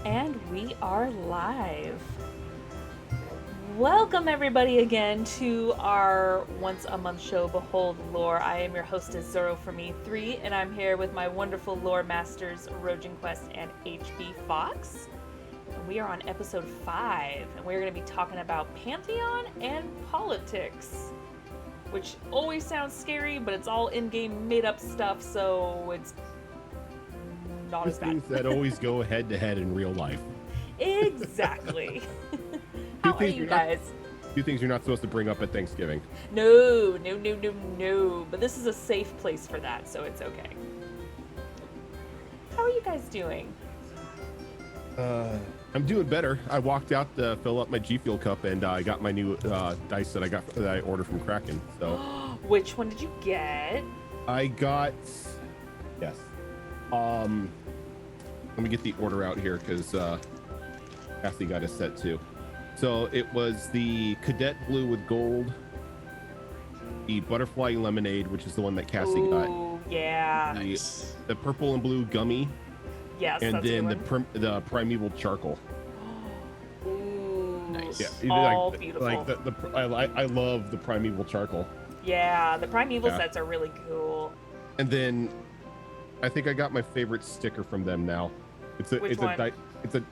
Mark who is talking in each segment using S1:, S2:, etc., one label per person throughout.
S1: And we are live. Welcome, everybody, again to our once a month show, Behold Lore. I am your hostess, Zoro from E3, and I'm here with my wonderful lore masters, Rojan Quest and HB Fox. And we are on episode 5, and we're going to be talking about Pantheon and politics, which always sounds scary, but it's all in-game made-up stuff, so it's not as bad.
S2: Things that always go head to head in real life.
S1: Exactly. How are you guys?
S2: Two things you're not supposed to bring up at Thanksgiving.
S1: No. But this is a safe place for that, so it's okay. How are you guys doing?
S2: I'm doing better. I walked out to fill up my G Fuel cup, and I got my new dice that I ordered from Kraken. So,
S1: which one did you get?
S2: I got yes. Let me get the order out here because Cassie got a set too. So it was the Cadet Blue with gold, the Butterfly Lemonade, which is the one that Cassie got.
S1: Ooh, yeah.
S2: The purple and blue gummy.
S1: Yes,
S2: and
S1: that's
S2: then
S1: a good one.
S2: the primeval charcoal.
S1: Ooh,
S3: Nice.
S2: Yeah,
S1: all
S2: like,
S1: beautiful.
S2: Like I love the primeval charcoal.
S1: Yeah, the primeval sets are really cool.
S2: And then I think I got my favorite sticker from them now. It's a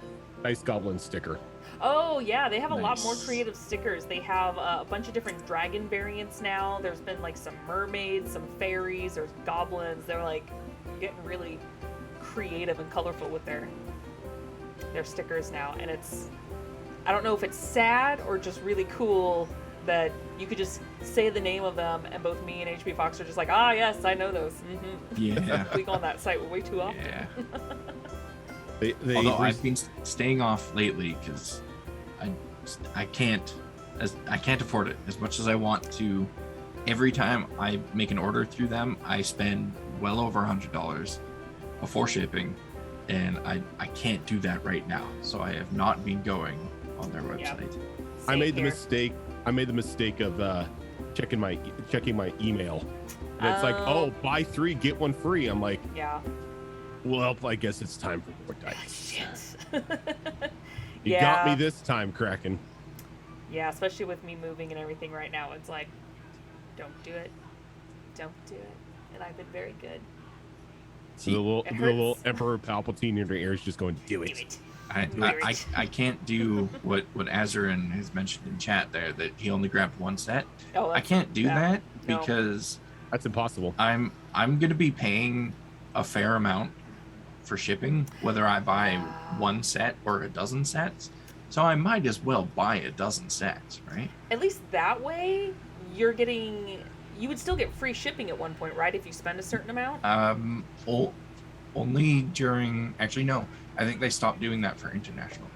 S2: Dice Goblin sticker.
S1: Oh yeah, they have a lot
S3: Nice.
S1: more creative stickers. They have a bunch of different dragon variants now. There's been like some mermaids, some fairies, there's goblins. They're like getting really creative and colorful with their stickers now, and I don't know if it's sad or just really cool that you could just say the name of them, and both me and HB Fox are just like, ah, yes, I know those. Mm-hmm.
S3: Yeah.
S1: Click on that site way too often.
S3: Yeah.
S2: They
S3: Although I've been staying off lately because I can't afford it as much as I want to. Every time I make an order through them, I spend well over $100 before shipping, and I can't do that right now. So I have not been going on their website.
S2: I made the
S1: Same here.
S2: mistake of checking my email. And it's like, oh, buy 3 get 1 free. I'm like,
S1: Yeah.
S2: well, I guess it's time for more dice.
S1: Shit.
S2: You got me this time, Kraken.
S1: Yeah, especially with me moving and everything right now. It's like, don't do it. Don't do it. And I've been very good.
S2: So the little Emperor Palpatine in your ear is just going, do it.
S1: Do it.
S3: I can't do what Azurin has mentioned in chat there, that he only grabbed 1 set.
S1: Oh,
S3: I can't do that
S1: No.
S3: because
S2: That's impossible.
S3: I'm gonna be paying a fair amount for shipping, whether I buy 1 set or a dozen sets. So I might as well buy a dozen sets, right?
S1: At least that way, you would still get free shipping at one point, right? If you spend a certain amount?
S3: Only during, actually no, I think they stopped doing that for international.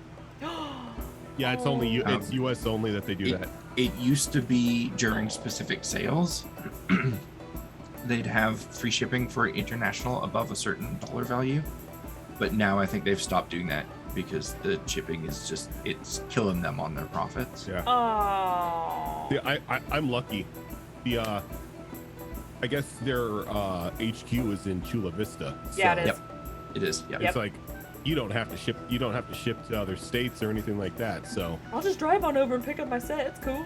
S2: Yeah, it's only it's US only that they do that.
S3: It used to be during specific sales. They'd have free shipping for international above a certain dollar value, but now I think they've stopped doing that because the shipping is just, it's killing them on their profits.
S2: Yeah.
S1: Oh.
S2: Yeah, I'm lucky. I guess their HQ is in Chula Vista.
S1: Yeah,
S2: so
S1: it is.
S3: Yep, it is. Yep.
S2: It's like you don't have to ship to other states or anything like that. So
S1: I'll just drive on over and pick up my set. It's cool.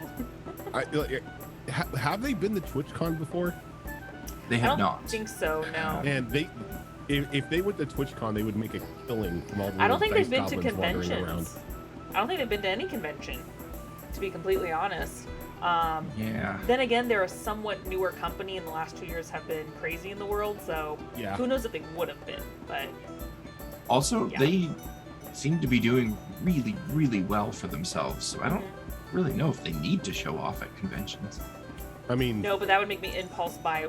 S2: have they been to TwitchCon before?
S3: They
S1: I
S3: have
S1: don't
S3: not.
S1: think so, no.
S2: And if they went to TwitchCon, they would make a killing from all the
S1: I don't think
S2: dice
S1: they've been to
S2: goblins wandering around.
S1: conventions. I don't think they've been to any convention, to be completely honest.
S3: Yeah.
S1: Then again, they're a somewhat newer company, and the last 2 years have been crazy in the world, so
S2: Yeah.
S1: who knows if they would have been, but
S3: Also,
S1: Yeah.
S3: they seem to be doing really, really well for themselves. So I don't really know if they need to show off at conventions.
S2: I mean,
S1: no, but that would make me impulse buy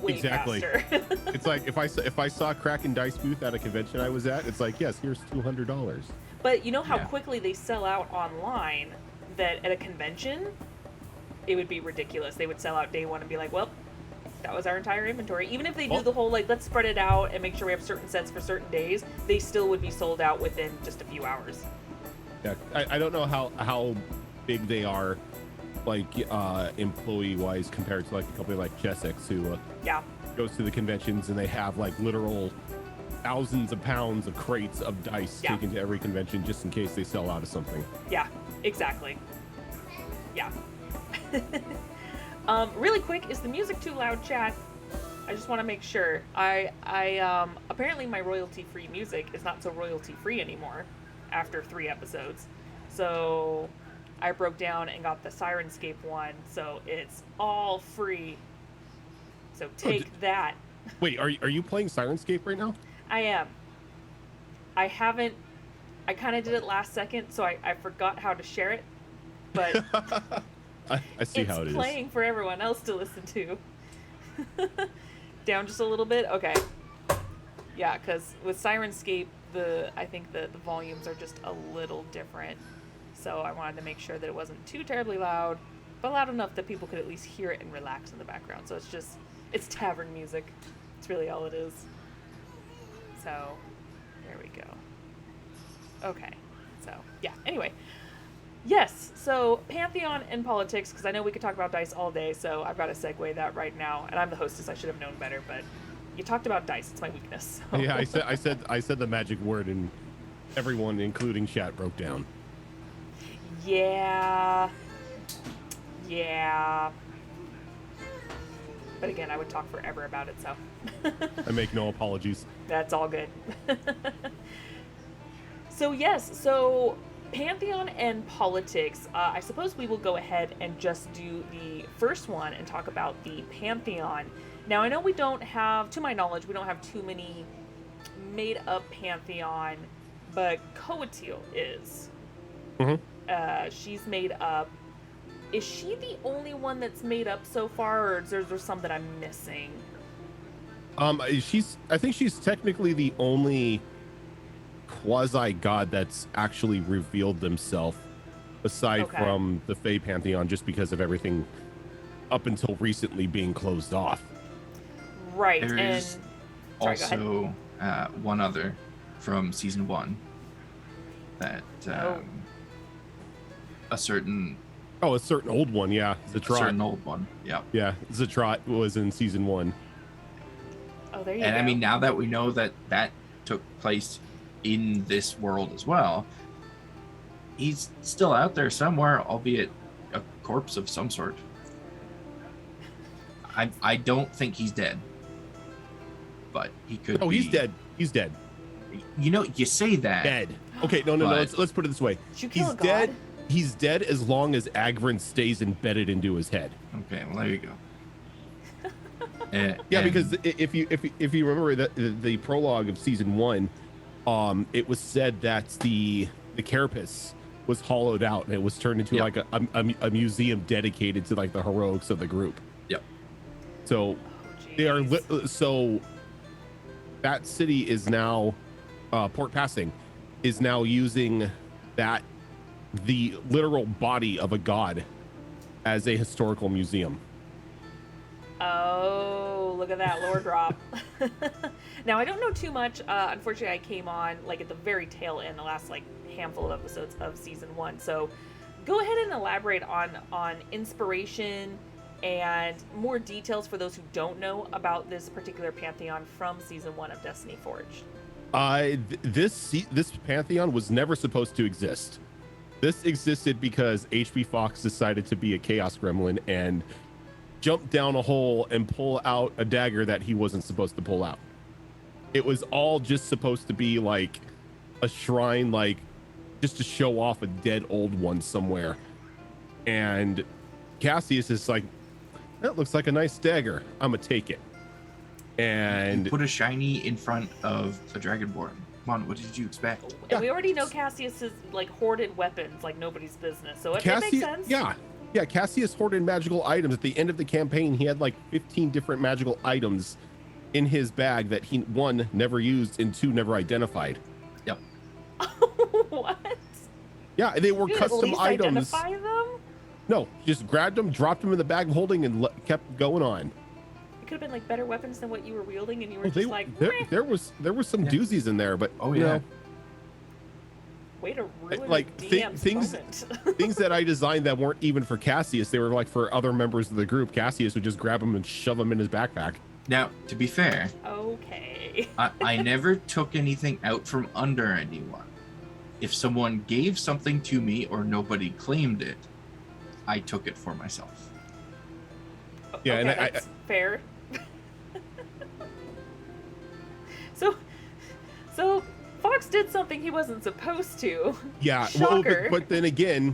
S1: way
S2: Exactly.
S1: faster.
S2: it's like if I saw Kraken Dice booth at a convention I was at, it's like, yes, here's $200.
S1: But you know how
S3: Yeah.
S1: quickly they sell out online, that at a convention, it would be ridiculous. They would sell out day one and be like, well, that was our entire inventory. Even if they do the whole, like, let's spread it out and make sure we have certain sets for certain days, they still would be sold out within just a few hours.
S2: Yeah, I don't know how big they are, like employee wise, compared to like a company like Jessex, who
S1: Yeah.
S2: goes to the conventions and they have like literal thousands of pounds of crates of dice
S1: Yeah.
S2: taken to every convention just in case they sell out of something.
S1: Yeah, exactly. Yeah. Really quick, is the music too loud, chat? I just want to make sure. I apparently my royalty-free music is not so royalty-free anymore after 3 episodes. So I broke down and got the Sirenscape one, so it's all free. So take that.
S2: Wait, are you playing Sirenscape right now?
S1: I am. I haven't. I kind of did it last second, so I forgot how to share it. But
S2: I see how it is.
S1: It's playing for everyone else to listen to. Down just a little bit? Okay. Yeah, because with Sirenscape, I think the volumes are just a little different. So I wanted to make sure that it wasn't too terribly loud, but loud enough that people could at least hear it and relax in the background. So it's tavern music. It's really all it is. So, there we go. Okay. So, yeah. Anyway. Yes, so Pantheon and politics, because I know we could talk about dice all day, so I've got to segue that right now. And I'm the hostess, I should have known better, but you talked about dice, it's my weakness. So.
S2: Yeah, I said the magic word and everyone, including chat, broke down.
S1: Yeah. But again, I would talk forever about it, so.
S2: I make no apologies.
S1: That's all good. So yes, so Pantheon and politics, I suppose we will go ahead and just do the first one and talk about the Pantheon. Now, I know we don't have, to my knowledge, we don't have too many made-up Pantheon, but Coatil is.
S2: Mm-hmm.
S1: She's made up. Is she the only one that's made up so far, or is there some that I'm missing?
S2: I think she's technically the only quasi-god that's actually revealed themselves aside from the Fae Pantheon, just because of everything up until recently being closed off.
S1: Right.
S3: There is also one other from season 1 that a certain
S2: old one, yeah. Zatrot.
S3: A certain old one, yeah.
S2: Yeah, Zatrot was in season 1.
S1: Oh, there you go.
S3: And I mean, now that we know that took place in this world as well, he's still out there somewhere, albeit a corpse of some sort. I don't think he's dead, but he could be.
S2: He's dead. He's dead.
S3: You know, you say that.
S2: Dead. Okay, no. Let's put it this way.
S1: Did you kill
S2: He's
S1: a god?
S2: dead. He's dead as long as Agrin stays embedded into his head.
S3: Okay, well, there you go.
S2: Yeah, because if you remember the prologue of season 1, it was said that the carapace was hollowed out and it was turned into like a museum dedicated to like the heroics of the group.
S3: Yep.
S2: So they are so that city is now Port Passing is now using the literal body of a god as a historical museum.
S1: Oh, look at that lore drop. Now, I don't know too much. Unfortunately, I came on like at the very tail end, the last like handful of episodes of season 1. So go ahead and elaborate on inspiration and more details for those who don't know about this particular Pantheon from season 1 of Destiny Forged.
S2: This Pantheon was never supposed to exist. This existed because H.P. Fox decided to be a chaos gremlin and jump down a hole and pull out a dagger that he wasn't supposed to pull out. It was all just supposed to be like a shrine, like just to show off a dead old one somewhere. And Cassius is like, that looks like a nice dagger. I'm gonna take it. And
S3: you put a shiny in front of a dragonborn. Come on, what did you expect?
S1: And we already know Cassius is like hoarded weapons like nobody's business, so it makes sense.
S2: Yeah, Cassius hoarded magical items. At the end of the campaign, he had like 15 different magical items in his bag that he, 1, never used, and 2, never identified.
S3: Yep.
S1: What?
S2: Yeah, they were custom items.
S1: Identify them?
S2: No, just grabbed them, dropped them in the bag of holding, and kept going on.
S1: It could have been like better weapons than what you were wielding, and you were
S2: Well,
S1: just like,
S2: there was some doozies in there, but
S3: Oh
S2: you
S3: yeah.
S2: know,
S1: way to ruin
S2: like
S1: the DM's
S2: things
S1: moment.
S2: things that I designed that weren't even for Cassius. They were like for other members of the group. Cassius would just grab them and shove them in his backpack.
S3: Now, to be fair,
S1: Okay. me.
S3: I never took anything out from under anyone. If someone gave something to me or nobody claimed it, I took it for myself.
S2: Yeah,
S1: Okay,
S2: and
S1: that's fair. So Fox did something he wasn't supposed to.
S2: yeah,
S1: Shocker.
S2: but then again,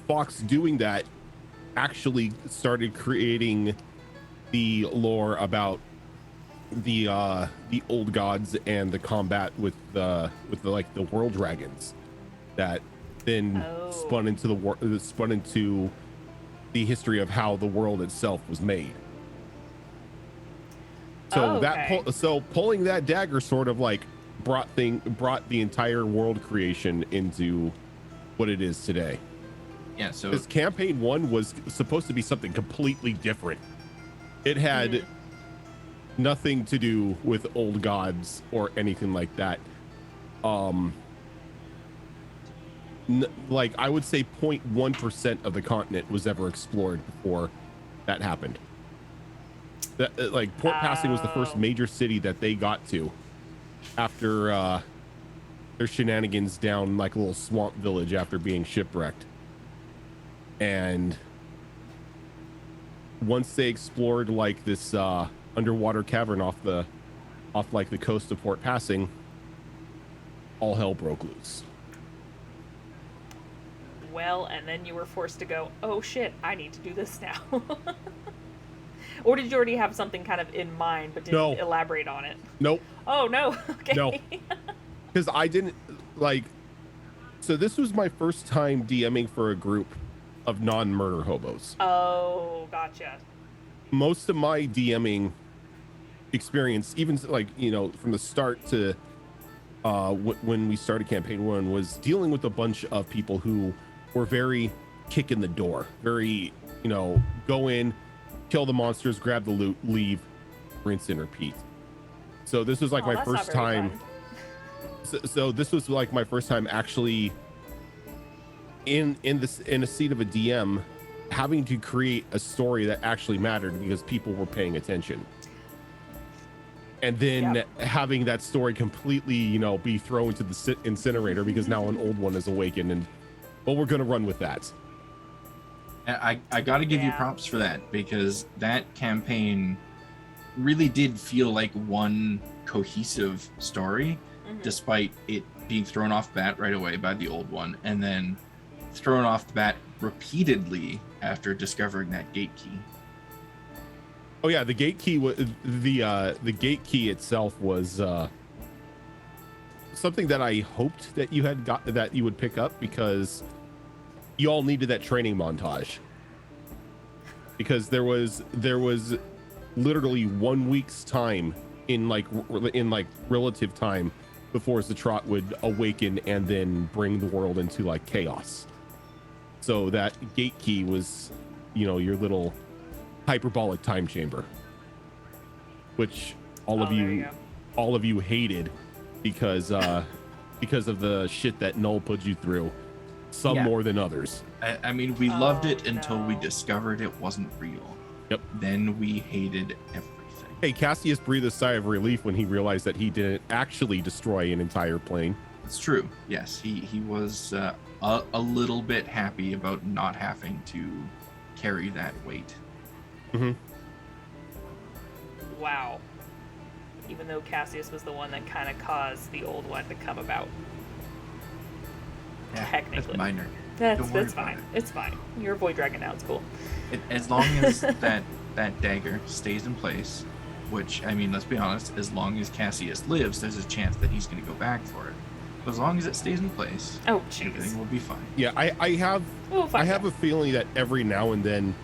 S2: Fox doing that actually started creating the lore about the old gods and the combat with the world dragons that then spun into the history of how the world itself was made. So pulling that dagger sort of like brought the entire world creation into what it is today.
S3: Yeah, so
S2: Because campaign 1 was supposed to be something completely different. It had nothing to do with old gods or anything like that. Like I would say 0.1% of the continent was ever explored before that happened. That like Port Passing was the first major city that they got to after their shenanigans down like a little swamp village after being shipwrecked. And once they explored like this underwater cavern off like the coast of Port Passing, all hell broke loose.
S1: Well, and then you were forced to go, oh shit, I need to do this now. Or did you already have something kind of in mind but didn't elaborate on it?
S2: Nope.
S1: Oh no. Okay.
S2: No. Because I didn't like. So this was my first time DMing for a group of non-murder hobos.
S1: Oh, gotcha.
S2: Most of my DMing experience, even like, you know, from the start to when we started campaign 1, was dealing with a bunch of people who were very kick in the door, very, you know, go in, kill the monsters, grab the loot, leave, rinse and repeat. So this was like my first time. So this was like my first time actually in a seat of a DM, having to create a story that actually mattered because people were paying attention. And then having that story completely, you know, be thrown to the incinerator because now an old one is awakened, and well, we're gonna run with that.
S3: I got to give you props for that, because that campaign really did feel like one cohesive story, despite it being thrown off the bat right away by the old one, and then thrown off the bat repeatedly after discovering that gate key.
S2: Oh yeah, the gate key was the gate key itself was something that I hoped that you would pick up, because you all needed that training montage, because there was literally 1 week's time in relative time before Zatrot would awaken and then bring the world into like chaos. So that gate key was, you know, your little hyperbolic time chamber, which all of you hated because of the shit that Null put you through, some more than others.
S3: I mean, we loved it until we discovered it wasn't real.
S2: Yep. Then
S3: we hated everything.
S2: Hey, Cassius breathed a sigh of relief when he realized that he didn't actually destroy an entire plane.
S3: It's true. Yes, he was a little bit happy about not having to carry that weight.
S2: Mm-hmm.
S1: Wow. Even though Cassius was the one that kind of caused the old one to come about.
S3: Yeah,
S1: technically.
S3: That's minor.
S1: That's fine. It's fine. You're a void dragon now. It's cool.
S3: As long as that dagger stays in place, which, I mean, let's be honest, as long as Cassius lives, there's a chance that he's going to go back for it. But as long as it stays in place, everything will be fine.
S2: Yeah, I have a feeling that every now and then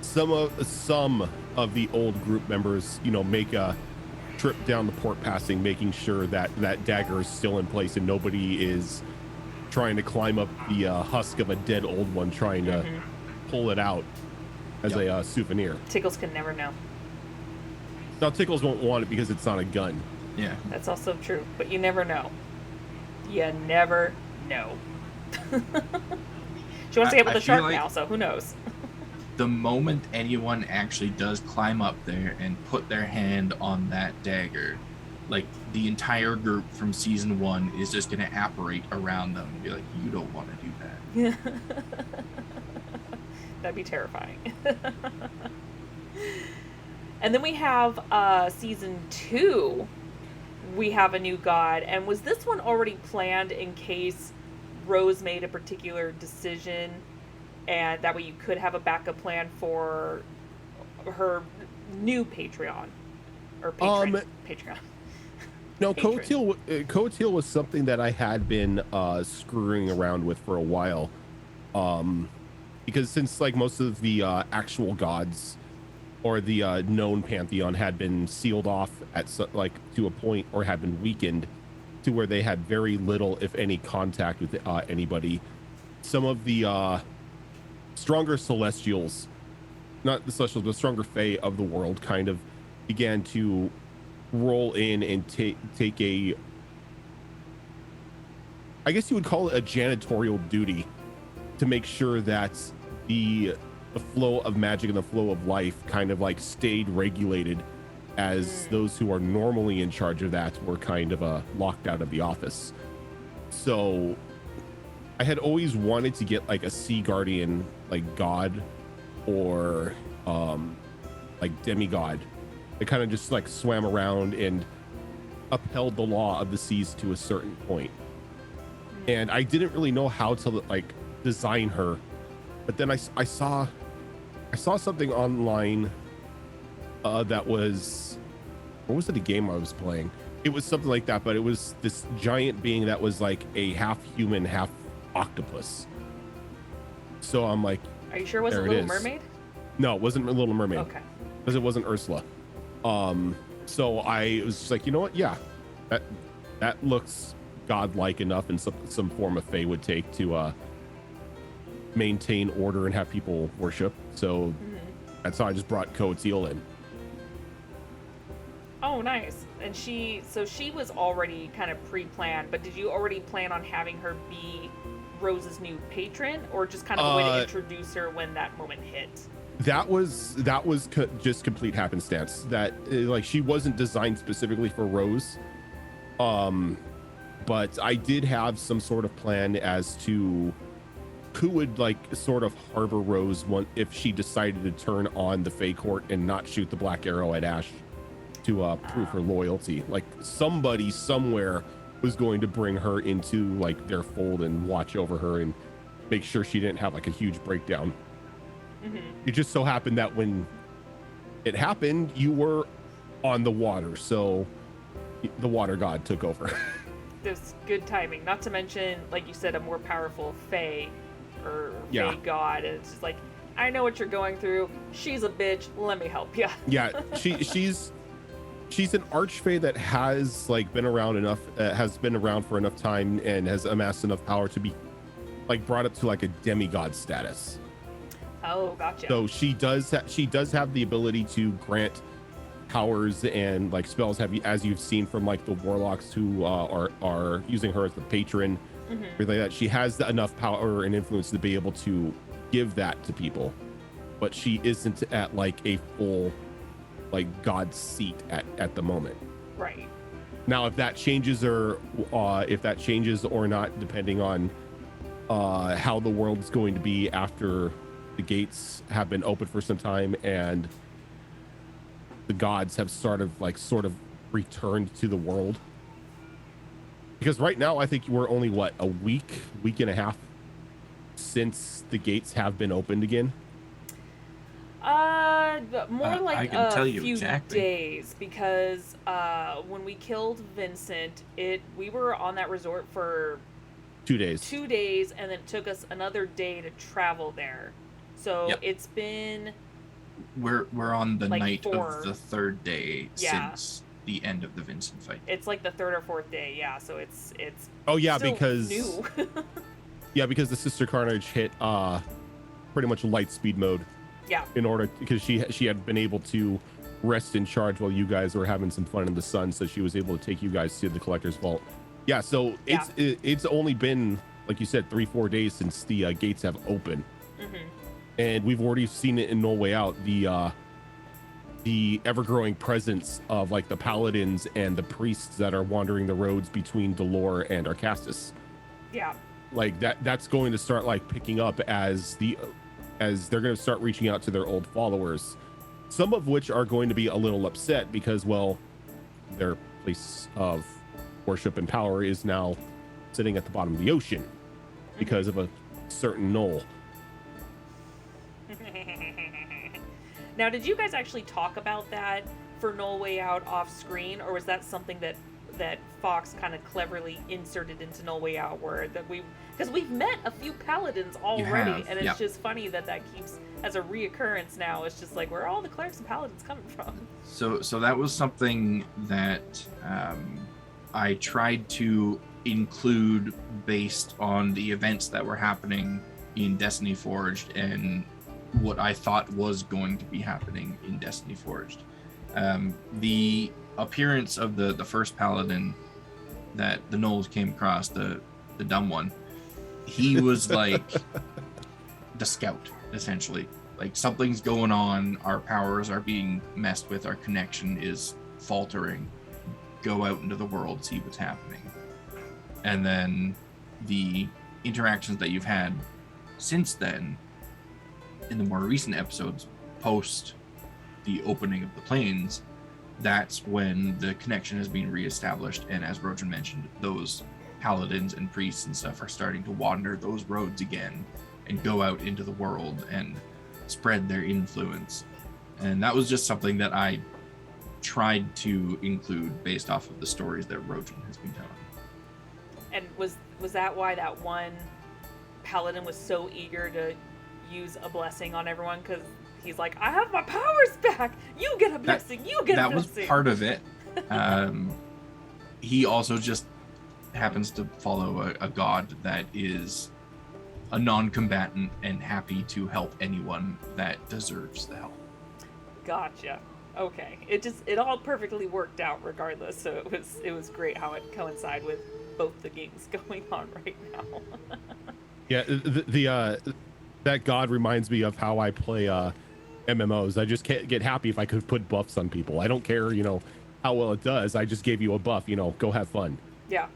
S2: some of the old group members, you know, make a trip down the Port Passing, making sure that that dagger is still in place and nobody is trying to climb up the husk of a dead old one trying to pull it out as a souvenir.
S1: Tickles can never know.
S2: Now Tickles won't want it because it's not a gun.
S3: Yeah,
S1: that's also true, but you never know. You never know. She wants to get with the shark like now, so who knows?
S3: The moment anyone actually does climb up there and put their hand on that dagger, like the entire group from season 1 is just going to apparate around them and be like, you don't want to do that.
S1: That'd be terrifying. And then we have season 2. We have a new god. And was this one already planned in case Rose made a particular decision, and that way you could have a backup plan for her new Patreon or Patreon?
S2: No, Coattail was something that I had been screwing around with for a while, because since like most of the actual gods or the known Pantheon had been sealed off at to a point, or had been weakened to where they had very little, if any, contact with anybody. Some of the stronger celestials, not the celestials, but stronger fae of the world, kind of began to roll in and take a, I guess you would call it a janitorial duty, to make sure that the flow of magic and the flow of life kind of like stayed regulated, as those who are normally in charge of that were kind of locked out of the office. So I had always wanted to get like a sea guardian, like god, or like demigod, that kind of just like swam around and upheld the law of the seas to a certain point. And I didn't really know how to like design her, but then I saw something online that was, or was it a game I was playing? It was something like that, but it was this giant being that was like a half human, half octopus. So I'm like,
S1: are you sure it wasn't Little Mermaid?
S2: No, it wasn't Little Mermaid.
S1: Okay.
S2: Because it wasn't Ursula. So I was just like, you know what? Yeah, that looks godlike enough, and some form of fae would take to maintain order and have people worship. So that's how I just brought Coattail in.
S1: Oh, nice. And she was already kind of pre-planned, but did you already plan on having her be Rose's new patron, or just kind of a way to introduce her when that moment hit?
S2: That was just complete happenstance. That like she wasn't designed specifically for Rose, but I did have some sort of plan as to who would like sort of harbor Rose if she decided to turn on the Fae Court and not shoot the black arrow at Ash to prove her loyalty. Like somebody somewhere was going to bring her into like their fold and watch over her and make sure she didn't have like a huge breakdown. It just so happened that when it happened, you were on the water, so the water god took over.
S1: There's good timing, not to mention, like you said, a more powerful fae or fae god. And it's just like, I know what you're going through. She's a bitch. Let me help you.
S2: Yeah, she's an archfey that has like been around enough, has been around for enough time, and has amassed enough power to be like brought up to like a demigod status.
S1: Oh, gotcha.
S2: So she does have the ability to grant powers and like spells, as you've seen from like the warlocks who are using her as the patron, like that. She has enough power and influence to be able to give that to people, but she isn't at like a full like god seat at the moment.
S1: Right.
S2: Now, if that changes or not, depending on how the world's going to be after the gates have been open for some time and the gods have sort of returned to the world. Because right now, I think we're only a week and a half since the gates have been opened again.
S1: More like
S3: I can tell you
S1: few
S3: exactly.
S1: days, because when we killed Vincent, we were on that resort for
S2: 2 days.
S1: 2 days, and then it took us another day to travel there. So it's been.
S3: We're on the
S1: like
S3: night
S1: 4.
S3: of the 3rd day since the end of the Vincent fight.
S1: It's like the 3rd or 4th day, yeah. So it's.
S2: Oh yeah,
S1: still
S2: because
S1: new.
S2: because the Sister Carnage hit pretty much light speed mode.
S1: Yeah.
S2: In order, because she had been able to rest in charge while you guys were having some fun in the sun, so she was able to take you guys to the Collector's Vault. Yeah. So it's only been, like you said, 3-4 days since the gates have opened. And we've already seen it in No Way Out. The the ever-growing presence of like the paladins and the priests that are wandering the roads between Dolor and Arcastus.
S1: Yeah.
S2: Like that's going to start like picking up as they're going to start reaching out to their old followers, some of which are going to be a little upset because, well, their place of worship and power is now sitting at the bottom of the ocean because of a certain knoll.
S1: Now, did you guys actually talk about that for No Way Out off screen, or was that something that Fox kind of cleverly inserted into No Way Out, where that because we've met a few paladins already, and it's just funny that keeps as a reoccurrence now. It's just like, where are all the clerics and paladins coming from?
S3: So that was something that I tried to include based on the events that were happening in Destiny Forged and what I thought was going to be happening in Destiny Forged. The appearance of the first paladin that the Knolls came across, the dumb one, he was like the scout, essentially. Like, something's going on, our powers are being messed with, our connection is faltering. Go out into the world, see what's happening. And then the interactions that you've had since then, in the more recent episodes, post the opening of the plains, that's when the connection has been reestablished. And as Rojan mentioned, those paladins and priests and stuff are starting to wander those roads again and go out into the world and spread their influence. And that was just something that I tried to include based off of the stories that Rojan has been telling.
S1: And was that why that one paladin was so eager to use a blessing on everyone? Because he's like, I have my powers back, you get a blessing, you get a blessing. That was part
S3: of it. He also just happens to follow a god that is a non-combatant and happy to help anyone that deserves the help.
S1: Gotcha. Okay. It all perfectly worked out regardless, so it was great how it coincided with both the games going on right now.
S2: Yeah, that god reminds me of how I play MMOs. I just can't get happy if I could put buffs on people. I don't care, how well it does. I just gave you a buff, go have fun.
S1: Yeah.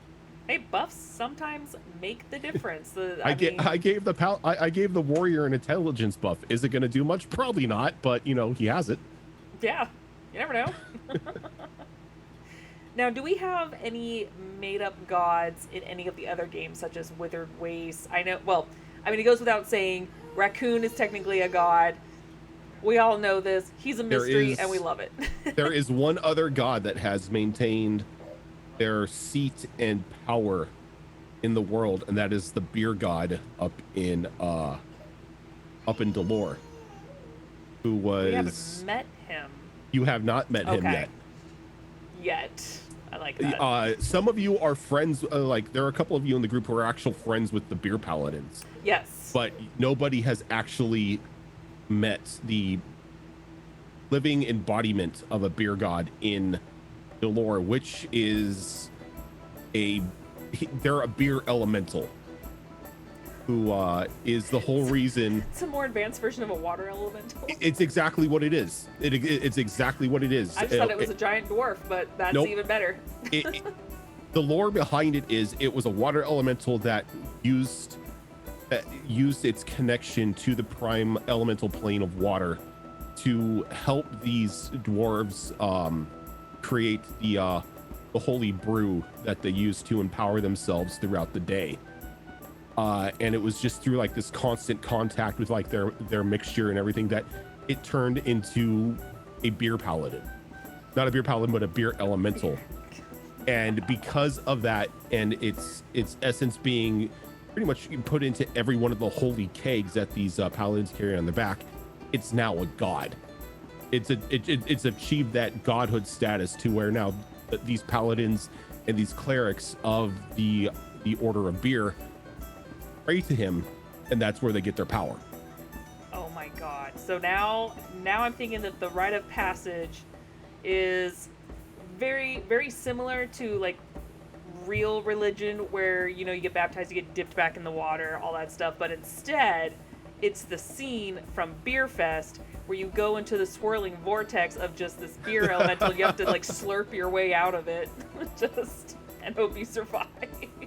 S1: Hey, buffs sometimes make the difference.
S2: I gave the warrior an intelligence buff. Is it going to do much? Probably not, but he has it.
S1: Yeah, you never know. Now, do we have any made-up gods in any of the other games, such as Withered Waste? It goes without saying, Raccoon is technically a god. We all know this. He's a mystery, and we love it.
S2: There is one other god that has maintained their seat and power in the world, and that is the beer god up in Dolor, who was...
S1: We haven't met him.
S2: You have not met him
S1: yet. I like that.
S2: Some of you are friends, there are a couple of you in the group who are actual friends with the beer paladins.
S1: Yes.
S2: But nobody has actually met the living embodiment of a beer god in Dolor, which is they're a beer elemental who is the whole reason.
S1: It's a more advanced version of a water elemental.
S2: It's exactly what it is. It's exactly what it is.
S1: I just thought it was a giant dwarf, but that's even better.
S2: The lore behind it is it was a water elemental that used its connection to the prime elemental plane of water to help these dwarves create the holy brew that they use to empower themselves throughout the day. And it was just through like this constant contact with like their mixture and everything that it turned into a beer paladin. Not a beer paladin, but a beer elemental. And because of that, and its essence being pretty much put into every one of the holy kegs that these paladins carry on their back, it's now a god. It's achieved that godhood status to where now these paladins and these clerics of the Order of Beer pray to him, and that's where they get their power.
S1: Oh my god. So now I'm thinking that the rite of passage is very, very similar to like real religion, where you get baptized, you get dipped back in the water, all that stuff, but instead It's the scene from Beer Fest where you go into the swirling vortex of just this beer elemental. You have to like slurp your way out of it, and hope you survive.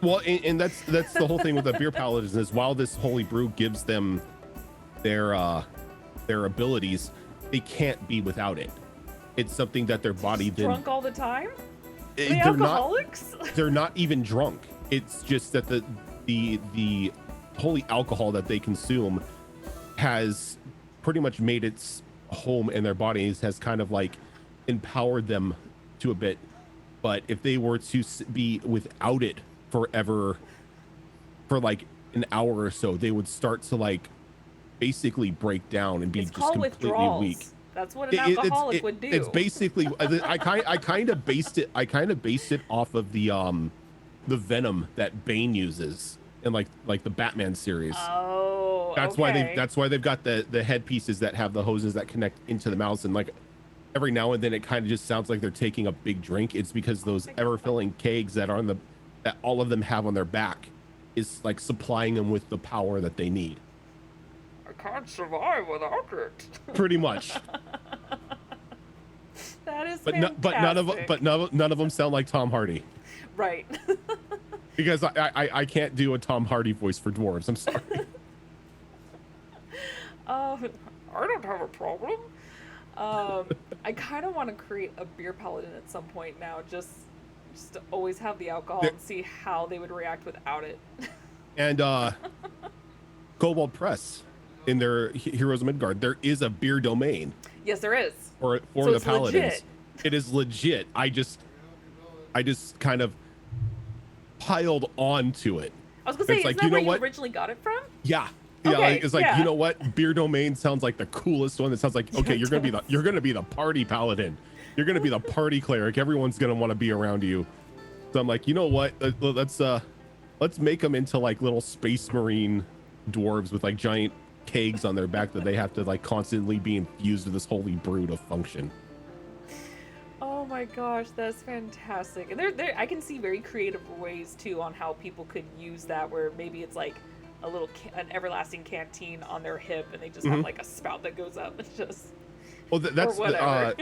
S2: Well, and that's the whole thing with the beer paladins is while this holy brew gives them their abilities, they can't be without it. It's something that their body then
S1: Drunk all the time? Are they
S2: they're
S1: alcoholics?
S2: they're not even drunk. It's just that the holy alcohol that they consume has pretty much made its home in their bodies, has kind of like empowered them to a bit. But if they were to be without it forever for like an hour or so, they would start to like basically break down and be
S1: It's
S2: just
S1: called
S2: completely
S1: withdrawals.
S2: weak.
S1: That's what an alcoholic would do.
S2: It's basically I kind of based it off of the venom that Bane uses in like the Batman series.
S1: Oh,
S2: that's
S1: okay.
S2: why they've got the headpieces that have the hoses that connect into the mouths, and like every now and then it kind of just sounds like they're taking a big drink. It's because those ever-filling kegs that all of them have on their back is like supplying them with the power that they need.
S1: I can't survive without it.
S2: Pretty much.
S1: That is
S2: But
S1: fantastic.
S2: none of them sound like Tom Hardy.
S1: Right.
S2: Because I can't do a Tom Hardy voice for dwarves. I'm sorry.
S1: I don't have a problem. I kind of want to create a beer paladin at some point now, just to always have the alcohol and see how they would react without it.
S2: And Cobalt Press, in their Heroes of Midgard, there is a beer domain
S1: Yes, there is.
S2: for
S1: So
S2: the
S1: it's
S2: paladins.
S1: legit.
S2: It is legit. I just kind of piled onto it.
S1: I was gonna say,
S2: It's
S1: isn't
S2: like,
S1: that
S2: you know
S1: where you
S2: what?
S1: originally got it from?
S2: Yeah.
S1: Okay,
S2: Like, it's like,
S1: yeah.
S2: you know what? Beer domain sounds like the coolest one. It sounds like, okay, you're gonna be the party paladin. You're gonna be the party cleric. Everyone's gonna want to be around you. So I'm like, you know what? Let's make them into like little space marine dwarves with like giant kegs on their back that they have to like constantly be infused with this holy brew to function.
S1: Oh my gosh, that's fantastic. And there I can see very creative ways too on how people could use that, where maybe it's like a little an everlasting canteen on their hip and they just have like a spout that goes up and just
S2: Well, that's
S1: whatever.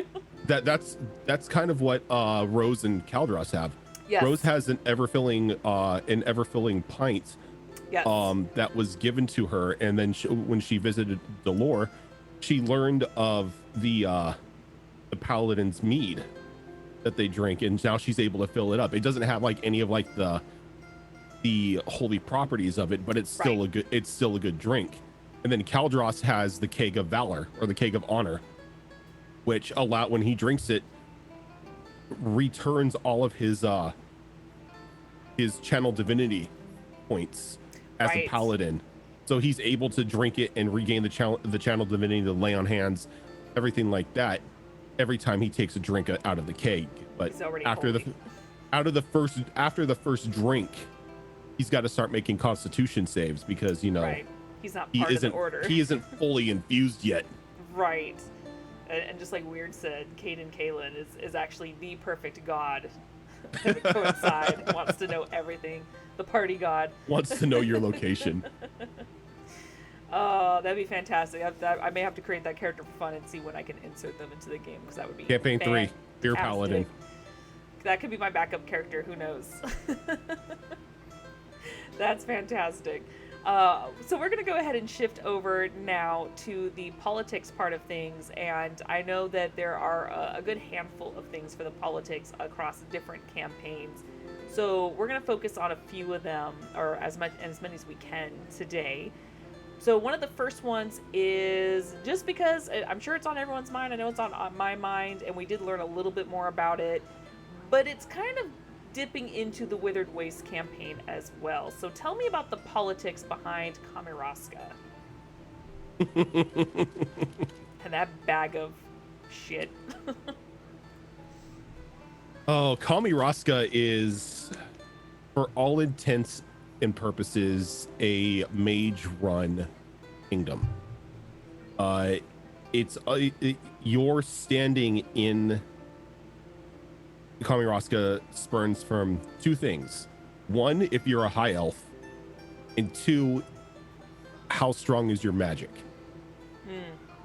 S2: that's kind of what Rose and Caldros have.
S1: Yes.
S2: Rose has an ever-filling pint
S1: Yes.
S2: that was given to her, and then when she visited Delore, she learned of the paladin's mead that they drink, and now she's able to fill it up. It doesn't have like any of like the holy properties of it, but it's still a good drink. And then Caldros has the keg of valor, or the keg of honor, which when he drinks it, returns all of his channel divinity points as a paladin. So he's able to drink it and regain the channel divinity, to lay on hands, everything like that, every time he takes a drink out of the keg. But after the first drink, he's got to start making constitution saves, because he's not part of the order. He isn't fully infused yet.
S1: Right. And just like Weird said, Caden Kalen is actually the perfect god. That would coincide, wants to know everything. The party god.
S2: Wants to know your location.
S1: Oh, that'd be fantastic. I may have to create that character for fun and see when I can insert them into the game, because that would be
S2: Campaign 3, Beer Paladin.
S1: That could be my backup character. Who knows? That's fantastic. So we're going to go ahead and shift over now to the politics part of things, and I know that there are a good handful of things for the politics across different campaigns. So we're going to focus on a few of them, or as many as we can today. So one of the first ones is, just because I'm sure it's on everyone's mind, I know it's on my mind, and we did learn a little bit more about it, but it's kind of dipping into the Withered Waste campaign as well. So tell me about the politics behind Kamiraska. And that bag of shit.
S2: Oh, Kamiraska is, for all intents and purposes, a mage-run kingdom. You're standing in Kamiraska spurns from two things. One, if you're a high elf, and two, how strong is your magic?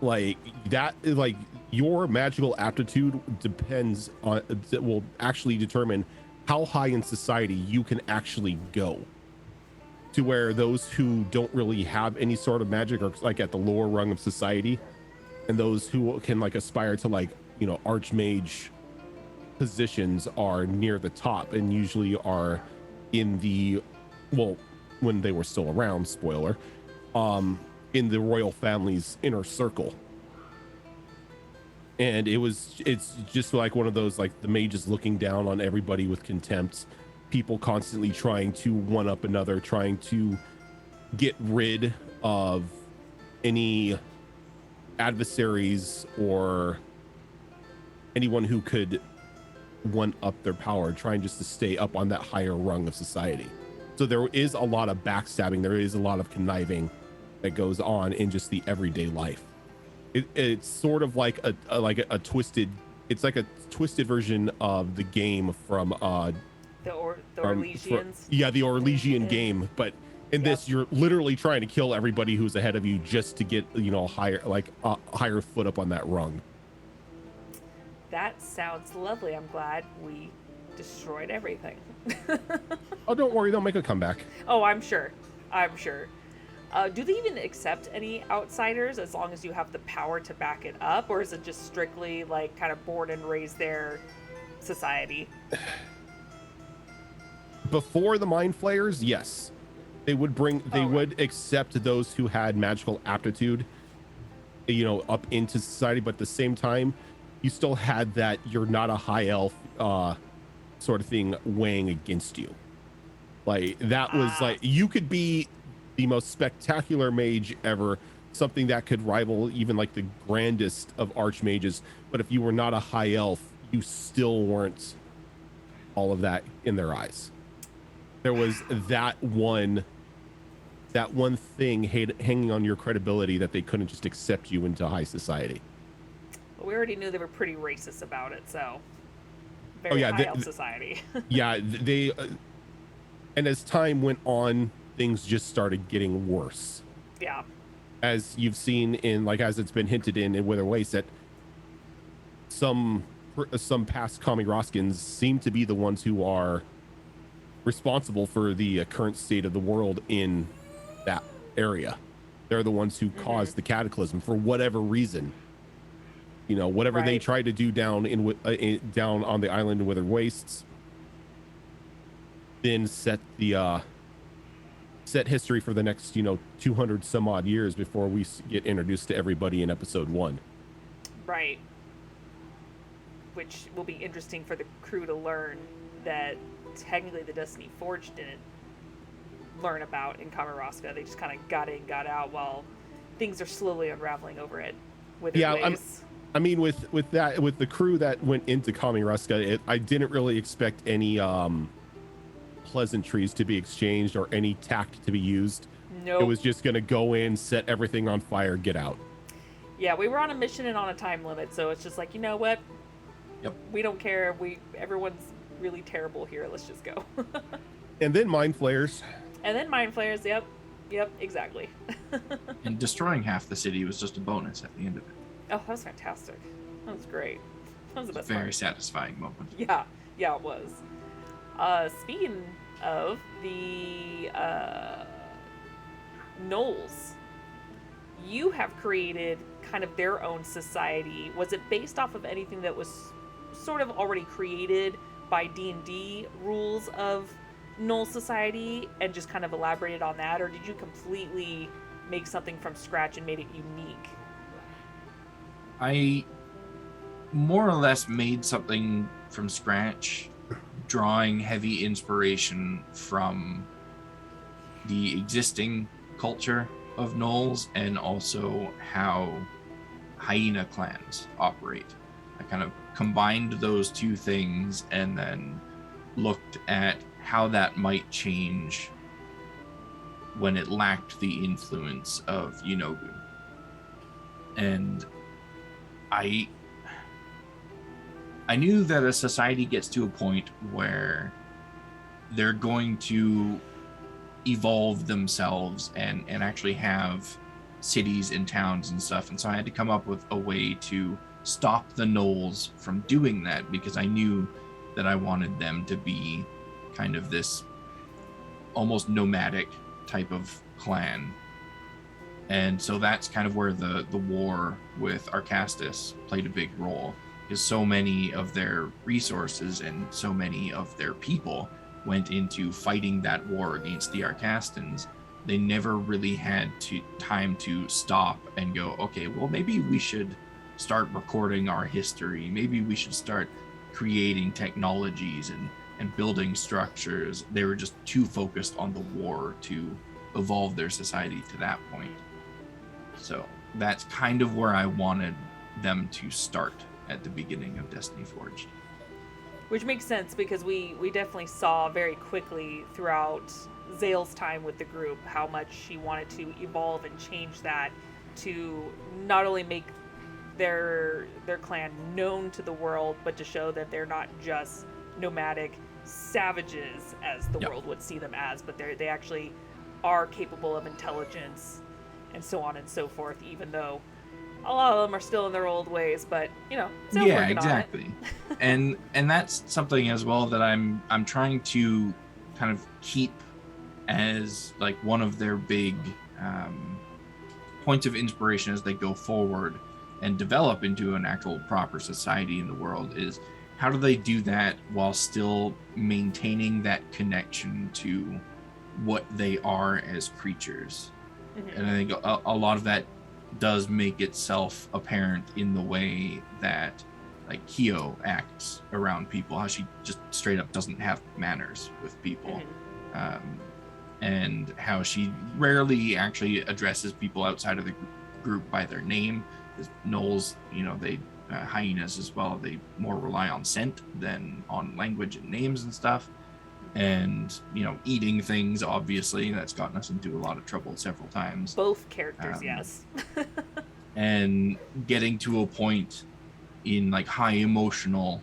S2: Like that, like your magical aptitude depends on, will actually determine how high in society you can actually go, to where those who don't really have any sort of magic are like at the lower rung of society, and those who can like aspire to like, you know, archmage positions are near the top, and usually are in the, well, when they were still around, spoiler, in the royal family's inner circle. And it's just like one of those, like the mages looking down on everybody with contempt, people constantly trying to one up another, trying to get rid of any adversaries or anyone who could one up their power, trying just to stay up on that higher rung of society. So there is a lot of backstabbing, there is a lot of conniving that goes on in just the everyday life. It's sort of like a twisted, it's like a twisted version of the game from
S1: the Orlesians.
S2: Yeah, the Orlesian game, but in this you're literally trying to kill everybody who's ahead of you just to get, you know, higher, like higher foot up on that rung.
S1: That sounds lovely. I'm glad we destroyed everything.
S2: Oh, don't worry, they'll make a comeback.
S1: Oh, I'm sure. Do they even accept any outsiders as long as you have the power to back it up, or is it just strictly like kind of born and raised their society?
S2: Before the Mind Flayers, yes, they would would accept those who had magical aptitude, you know, up into society, but at the same time you still had that you're not a high elf sort of thing weighing against you. Like that was like, you could be the most spectacular mage ever, something that could rival even like the grandest of archmages, but if you were not a high elf, you still weren't all of that in their eyes. There was that one thing hanging on your credibility, that they couldn't just accept you into high society.
S1: Well, we already knew they were pretty racist about it, so very high elf society.
S2: Yeah, they and as time went on, things just started getting worse.
S1: Yeah.
S2: As you've seen in, like, as it's been hinted in Wither Waste, that some past Kami Roskins seem to be the ones who are responsible for the current state of the world in that area. They're the ones who caused the cataclysm for whatever reason. You know, whatever they tried to do down down on the island in Wither Wastes, then set history for the next, you know, 200 some odd years before we get introduced to everybody in episode 1.
S1: Right. Which will be interesting for the crew to learn that technically the Destiny Forge didn't learn about in Kamarosca. They just kind of got in, got out while things are slowly unraveling over it. I mean, with the crew that went into Kamarosca, I didn't really expect any pleasantries to be exchanged or any tact to be used. Nope.
S2: It was just going to go in, set everything on fire, get out.
S1: Yeah, we were on a mission and on a time limit, so it's just like, you know what?
S3: Yep.
S1: We don't care. Everyone's really terrible here. Let's just go.
S2: And then Mind Flayers.
S1: Yep, exactly.
S3: And destroying half the city was just a bonus at the end of it.
S1: Oh, that was fantastic. That was great. That was the best
S3: Very
S1: part.
S3: satisfying moment.
S1: Yeah, it was. Speaking of the Gnolls, you have created kind of their own society. Was it based off of anything that was sort of already created by D&D rules of Gnoll society and just kind of elaborated on that, or did you completely make something from scratch and made it unique?
S3: I more or less made something from scratch, drawing heavy inspiration from the existing culture of Gnolls and also how hyena clans operate. I kind of combined those two things and then looked at how that might change when it lacked the influence of Yunogu. And I knew that a society gets to a point where they're going to evolve themselves and actually have cities and towns and stuff. And so I had to come up with a way to stop the gnolls from doing that, because I knew that I wanted them to be kind of this almost nomadic type of clan. And so that's kind of where the war with Arcastus played a big role, because so many of their resources and so many of their people went into fighting that war against the Arcastans. They never really had time to stop and go, okay, well, maybe we should start recording our history. Maybe we should start creating technologies and building structures. They were just too focused on the war to evolve their society to that point. So that's kind of where I wanted them to start at the beginning of Destiny Forged.
S1: Which makes sense, because we definitely saw very quickly throughout Zale's time with the group how much she wanted to evolve and change that to not only make their clan known to the world, but to show that they're not just nomadic savages as the world would see them as, but they actually are capable of intelligence and so on and so forth, even though a lot of them are still in their old ways, but still
S3: yeah,
S1: working
S3: exactly.
S1: on it.
S3: and that's something as well that I'm trying to kind of keep as like one of their big points of inspiration as they go forward and develop into an actual proper society in the world, is how do they do that while still maintaining that connection to what they are as creatures. Mm-hmm. And I think a lot of that does make itself apparent in the way that like Kyo acts around people, how she just straight up doesn't have manners with people. Mm-hmm. And how she rarely actually addresses people outside of the group by their name. Because gnolls, they hyenas as well, they more rely on scent than on language and names and stuff. And eating things, obviously, that's gotten us into a lot of trouble several times.
S1: Both characters, yes.
S3: And getting to a point in like high emotional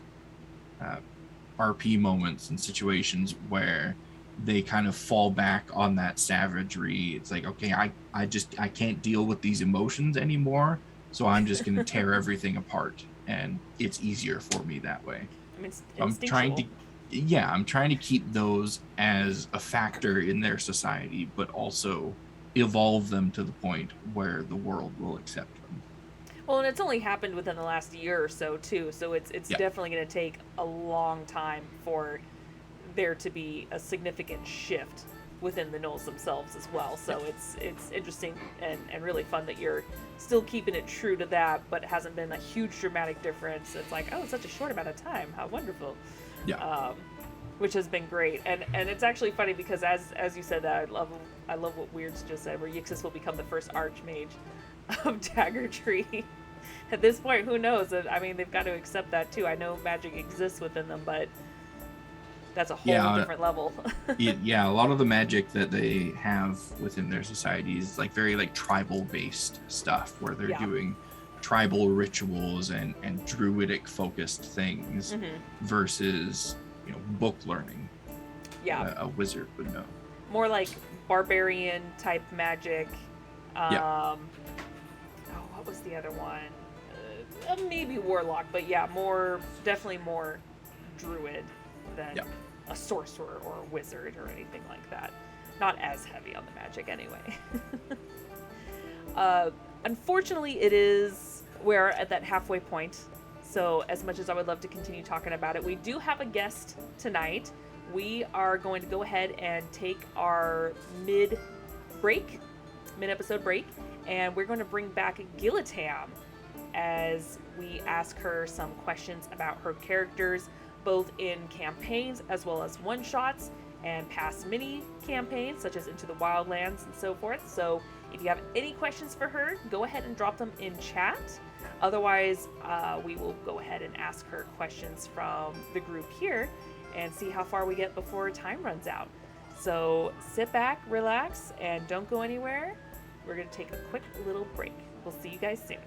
S3: RP moments and situations where they kind of fall back on that savagery. It's like, okay, I can't deal with these emotions anymore, so I'm just going to tear everything apart, and it's easier for me that way.
S1: I mean,
S3: I'm trying to keep those as a factor in their society, but also evolve them to the point where the world will accept them.
S1: Well, and it's only happened within the last year or so too, so it's definitely going to take a long time for there to be a significant shift within the gnolls themselves as well. So it's interesting and really fun that you're still keeping it true to that, but it hasn't been a huge dramatic difference. It's like, oh, it's such a short amount of time. How wonderful.
S3: Yeah.
S1: Which has been great. And it's actually funny because as you said that, I love what Weird's just said, where Yixis will become the first archmage of Dagger Tree. At this point, who knows? I mean, they've got to accept that too. I know magic exists within them, but that's a whole different level.
S3: A lot of the magic that they have within their society is like very like tribal based stuff, where they're doing tribal rituals and druidic focused things versus book learning. A wizard would know.
S1: More like barbarian type magic. What was the other one? Maybe warlock, but definitely more druid than a sorcerer or a wizard or anything like that. Not as heavy on the magic anyway. Unfortunately, we're at that halfway point. So as much as I would love to continue talking about it, we do have a guest tonight. We are going to go ahead and take our mid-episode break, and we're going to bring back Gilletam as we ask her some questions about her characters, both in campaigns as well as one-shots and past mini campaigns such as Into the Wildlands and so forth. So if you have any questions for her, go ahead and drop them in chat. Otherwise, we will go ahead and ask her questions from the group here and see how far we get before time runs out. So sit back, relax, and don't go anywhere. We're going to take a quick little break. We'll see you guys soon.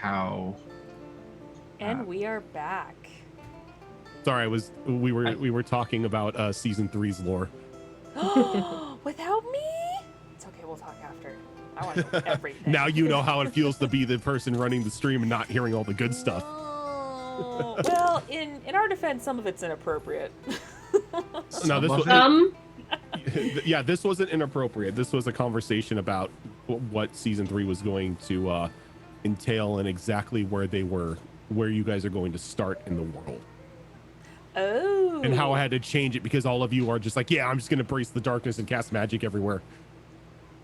S3: how.
S1: And we are back.
S2: Sorry, we were talking about season 3's lore.
S1: Without me? It's okay, we'll talk after. I want to know everything.
S2: Now you know how it feels to be the person running the stream and not hearing all the good stuff.
S1: Oh, well, in our defense, some of it's inappropriate.
S2: No, this was, yeah, this wasn't inappropriate. This was a conversation about what season 3 was going to entail and exactly where you guys are going to start in the world.
S1: Oh.
S2: And how I had to change it because all of you are just like, yeah, I'm just going to embrace the darkness and cast magic everywhere.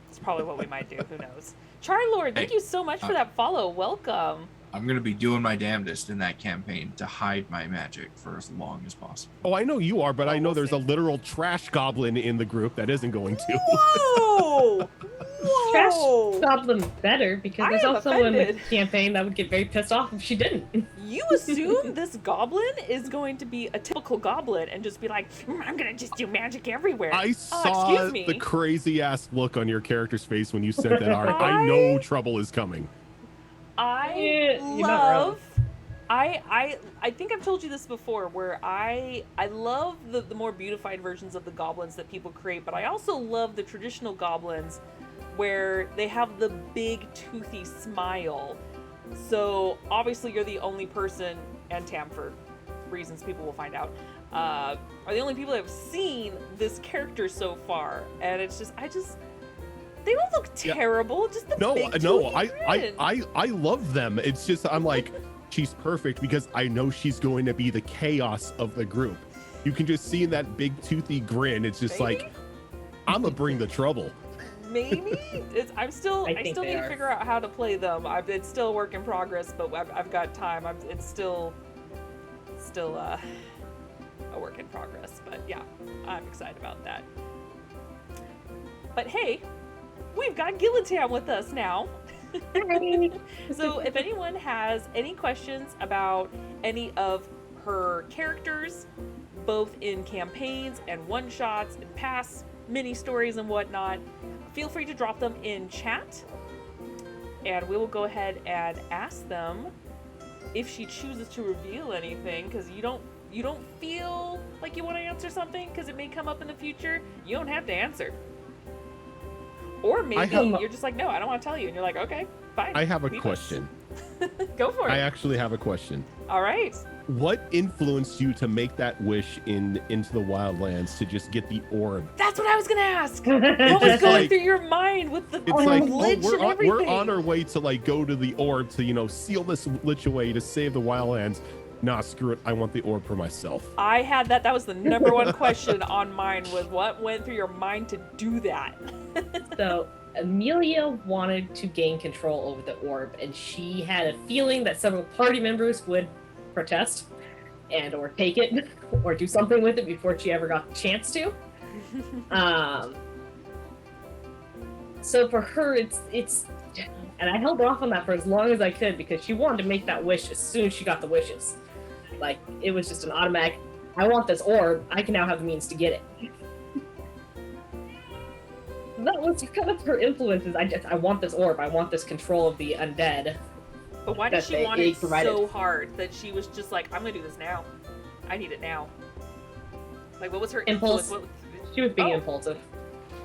S1: It's probably what we might do. Who knows? Charlord, thank you so much for that follow. Welcome.
S3: I'm going to be doing my damnedest in that campaign to hide my magic for as long as possible.
S2: Oh, I know you are, but I know there's a literal trash goblin in the group that isn't going to.
S1: Whoa! Whoa!
S4: Trash goblin better because there's also someone in the campaign that would get very pissed off if she didn't.
S1: You assume this goblin is going to be a typical goblin and just be like, I'm going to just do magic everywhere.
S2: I saw the crazy ass look on your character's face when you sent that art. I know trouble is coming.
S1: I think I've told you this before, where I love the more beautified versions of the goblins that people create, but I also love the traditional goblins where they have the big toothy smile. So obviously you're the only person, and Tam, for reasons people will find out, are the only people that have seen this character so far, and it's just they don't look terrible. Just the big
S2: I love them. It's just I'm like, she's perfect because I know she's going to be the chaos of the group. You can just see in that big toothy grin. It's just like, I'm gonna bring the trouble.
S1: Maybe I still need to figure out how to play them. It's still a work in progress, but I've got time. It's still a work in progress. But yeah, I'm excited about that. But hey, we've got Gilletam with us now. So if anyone has any questions about any of her characters, both in campaigns and one-shots and past mini stories and whatnot, feel free to drop them in chat, and we will go ahead and ask them if she chooses to reveal anything, because you don't feel like you want to answer something because it may come up in the future. You don't have to answer. Or maybe you're just like, no, I don't want to tell you. And you're like, okay, fine.
S2: I have a question.
S1: Go for it.
S2: I actually have a question.
S1: All right.
S2: What influenced you to make that wish into the Wildlands to just get the orb?
S1: That's what I was going to ask. What was going through your mind with the lich and everything?
S2: We're on our way to go to the orb to, seal this lich away to save the Wildlands. Nah, screw it. I want the orb for myself.
S1: I had that. That was the number one question on mine, was what went through your mind to do that?
S4: So Amelia wanted to gain control over the orb, and she had a feeling that several party members would protest and or take it or do something with it before she ever got the chance to. So for her, it's and I held off on that for as long as I could because she wanted to make that wish as soon as she got the wishes. Like, it was just an automatic, I want this orb, I can now have the means to get it. That was kind of her influences. I want this orb, I want this control of the undead.
S1: But why did she want it so hard that she was just like, I'm gonna do this now. I need it now. Like, what was her
S4: impulse? She was being impulsive.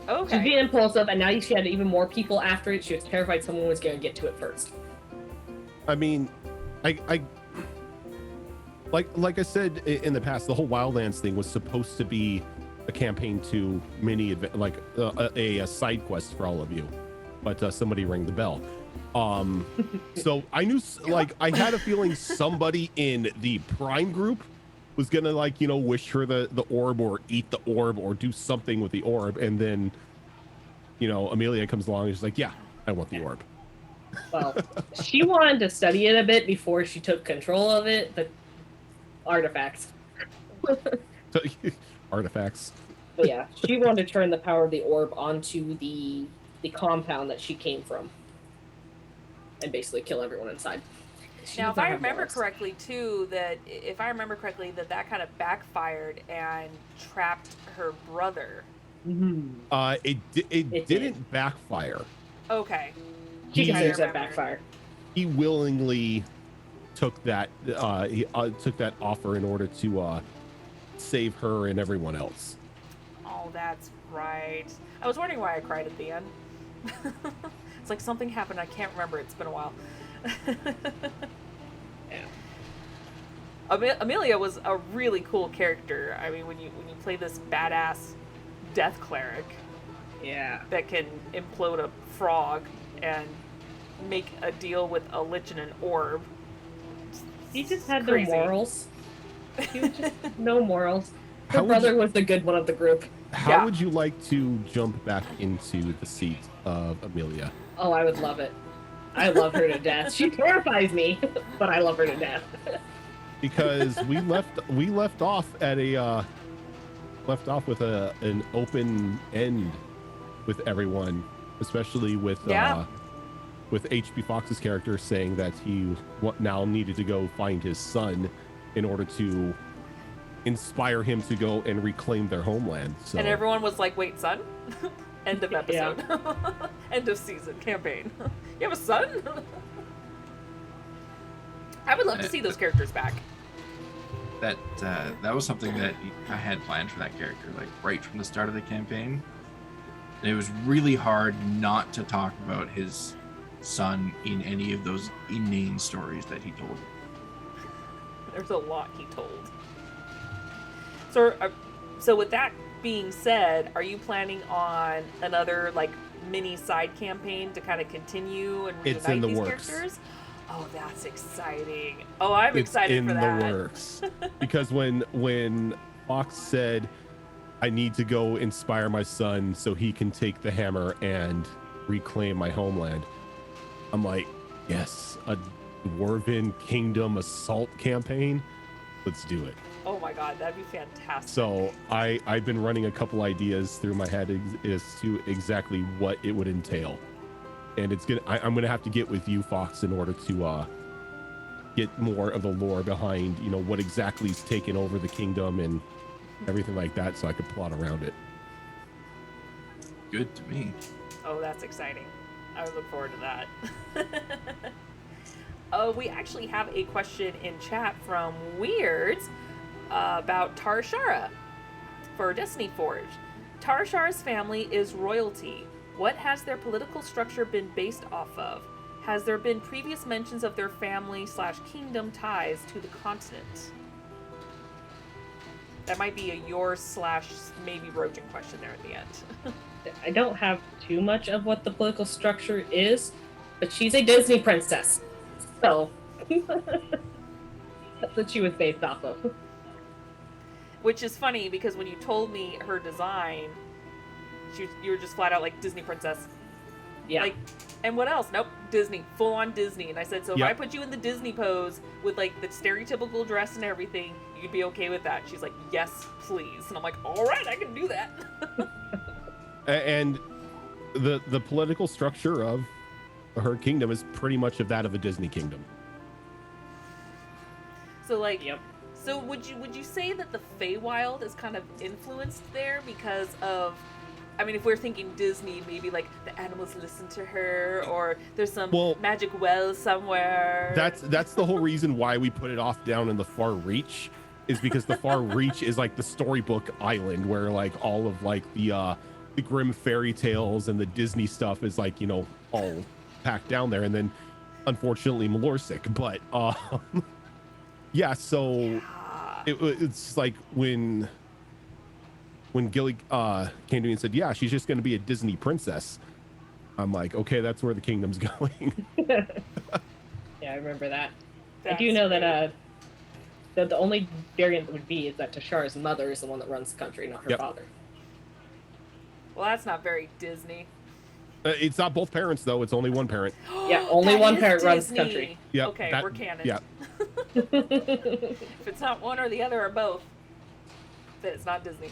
S1: Okay.
S4: She was being impulsive, and now she had even more people after it. She was terrified someone was going to get to it first.
S2: I mean, like I said in the past, the whole Wildlands thing was supposed to be a campaign to mini, a side quest for all of you, but somebody rang the bell. So I knew, I had a feeling somebody in the Prime group was gonna wish her the orb or eat the orb or do something with the orb, and then Amelia comes along and she's like, yeah, I want the orb.
S4: Well, she wanted to study it a bit before she took control of it. The artifacts.
S2: Artifacts.
S4: But yeah, she wanted to turn the power of the orb onto the compound that she came from, and basically kill everyone inside.
S1: Now, if I remember correctly, too, that that kind of backfired and trapped her brother.
S2: Mm-hmm. It didn't backfire.
S1: Okay.
S4: She considers that backfire.
S2: he willingly took that took that offer in order to save her and everyone else.
S1: Oh, that's right. I was wondering why I cried at the end. It's like something happened. I can't remember. It's been a while.
S4: Yeah.
S1: Amelia was a really cool character. I mean, when you play this badass death cleric
S4: Yeah.
S1: that can implode a frog and make a deal with a lich and an orb.
S4: He just had
S1: Crazy.
S4: no morals. He was just no morals. Her
S2: How would
S4: brother
S2: you-
S4: was the good one of the group.
S2: How
S1: Yeah.
S2: would you like to jump back into the seat of Amelia?
S4: Oh, I would love it. I love her to death. She terrifies me, but I love her to death.
S2: Because we left off at a with an open end with everyone, especially with HB Fox's character saying that he now needed to go find his son in order to inspire him to go and reclaim their homeland. So
S1: And everyone was like, wait, son? End of episode. End of season campaign. You have a son? I would love to see those characters back.
S3: That was something that I had planned for that character, like right from the start of the campaign. And it was really hard not to talk about his son in any of those inane stories that he told.
S1: There's a lot he told. So with that being said, are you planning on another like mini side campaign to kind of continue and reunite
S2: It's in the
S1: these
S2: works.
S1: characters? Oh, that's exciting. Oh, I'm
S2: it's
S1: excited
S2: in
S1: for that.
S2: the works. Because when Fox said, I need to go inspire my son so he can take the hammer and reclaim my homeland, I'm like, yes, a Dwarven Kingdom assault campaign. Let's do it.
S1: Oh my god, that'd be fantastic.
S2: So I've been running a couple ideas through my head as to exactly what it would entail. And I'm gonna have to get with you, Fox, in order to get more of the lore behind, what exactly is taking over the kingdom and everything like that, so I could plot around it.
S3: Good to me.
S1: Oh, that's exciting. I would look forward to that. We actually have a question in chat from Weirds about Tarashara for Destiny Forge. Tarashara's family is royalty. What has their political structure been based off of? Has there been previous mentions of their family/kingdom ties to the continent? That might be a yours/maybe Rojan question there at the end.
S4: I don't have too much of what the political structure is, but she's a Disney princess. So that's what she was based off of.
S1: Which is funny because when you told me her design, you were just flat out like Disney princess.
S4: Yeah.
S1: Like, and what else? Nope, Disney, full on Disney. And I said, so if
S2: Yep.
S1: I put you in the Disney pose with like the stereotypical dress and everything, you'd be okay with that. She's like, yes, please. And I'm like, all right, I can do that.
S2: And the political structure of her kingdom is pretty much of that of a Disney kingdom.
S1: So like,
S4: Yep.
S1: so would you say that the Feywild is kind of influenced there because of, I mean, if we're thinking Disney, maybe like the animals listen to her, or there's some magic well somewhere.
S2: That's the whole reason why we put it off down in the Far Reach, is because the Far Reach is like the storybook island where like all of like the grim fairy tales and the Disney stuff is like, all packed down there. And then unfortunately Malorsic, but yeah, so it's like when Gilly came to me and said, yeah, she's just going to be a Disney princess, I'm like, okay, that's where the kingdom's going.
S4: Yeah, I remember that.
S1: That's
S4: I do know
S1: great.
S4: that the only variant that would be is that Tashara's mother is the one that runs the country, not her
S2: Yep.
S4: father.
S1: Well, that's not very Disney.
S2: It's not both parents though, it's only one parent.
S4: Yeah, only
S1: That
S4: one
S1: is
S4: parent runs the
S1: Disney.
S4: country.
S2: Yeah,
S1: Okay,
S2: that-
S1: we're canon.
S2: yeah.
S1: If it's not one or the other or both, then it's not Disney.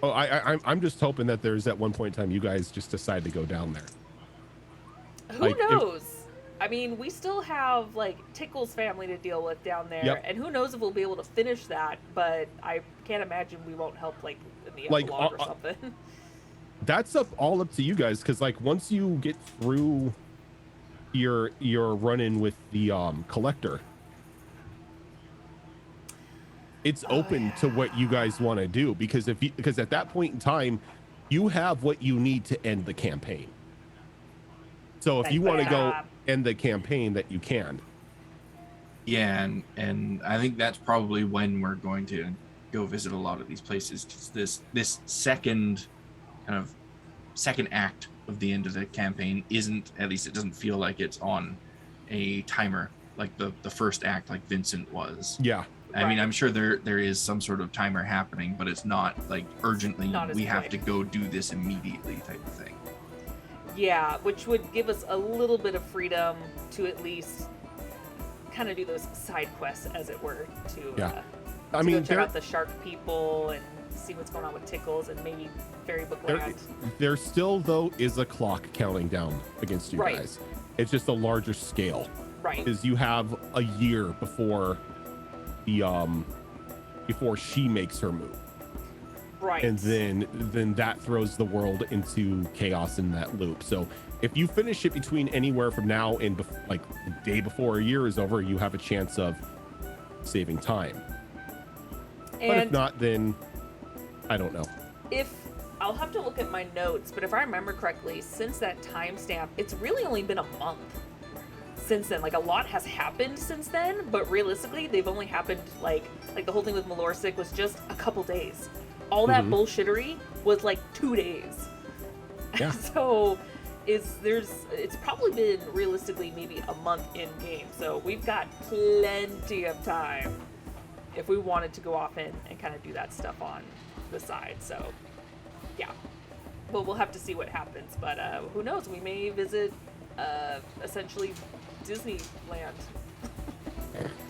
S2: Oh, I'm just hoping that there's at one point in time you guys just decide to go down there.
S1: Who
S2: Like, if-
S1: knows? I mean, we still have like Tickle's family to deal with down there,
S2: Yep.
S1: and who knows if we'll be able to finish that. But I can't imagine we won't help like in the
S2: Like,
S1: epilogue or something.
S2: That's all up to you guys, because like once you get through your run-in with the collector. It's open to what you guys want to do, because because at that point in time, you have what you need to end the campaign. So if you want to go end the campaign, that you can.
S3: Yeah, and I think that's probably when we're going to go visit a lot of these places, because this second act of the end of the campaign isn't, at least it doesn't feel like it's on a timer like the first act, like Vincent was.
S2: Yeah.
S3: I mean, I'm sure there is some sort of timer happening, but it's not like urgently, we have to go do this immediately type of thing.
S1: Yeah, which would give us a little bit of freedom to at least kind of do those side quests, as it were, to
S2: I mean,
S1: go check out the shark people and see what's going on with Tickles and maybe Fairy Book Land.
S2: There still, though, is a clock counting down against you guys. It's just a larger scale.
S1: Right.
S2: Because you have a year before before she makes her move.
S1: Right.
S2: And then that throws the world into chaos in that loop. So if you finish it between anywhere from now and like the day before a year is over, you have a chance of saving time. And but if not, then I don't know.
S1: I'll have to look at my notes, but if I remember correctly, since that timestamp, it's really only been a month since then. Like, a lot has happened since then, but realistically, they've only happened like the whole thing with Malorsic was just a couple days. All that bullshittery was like 2 days.
S2: Yeah.
S1: So it's probably been realistically maybe a month in game. So we've got plenty of time if we wanted to go off and kind of do that stuff on the side. So yeah, well, we'll have to see what happens, but who knows, we may visit essentially Disneyland.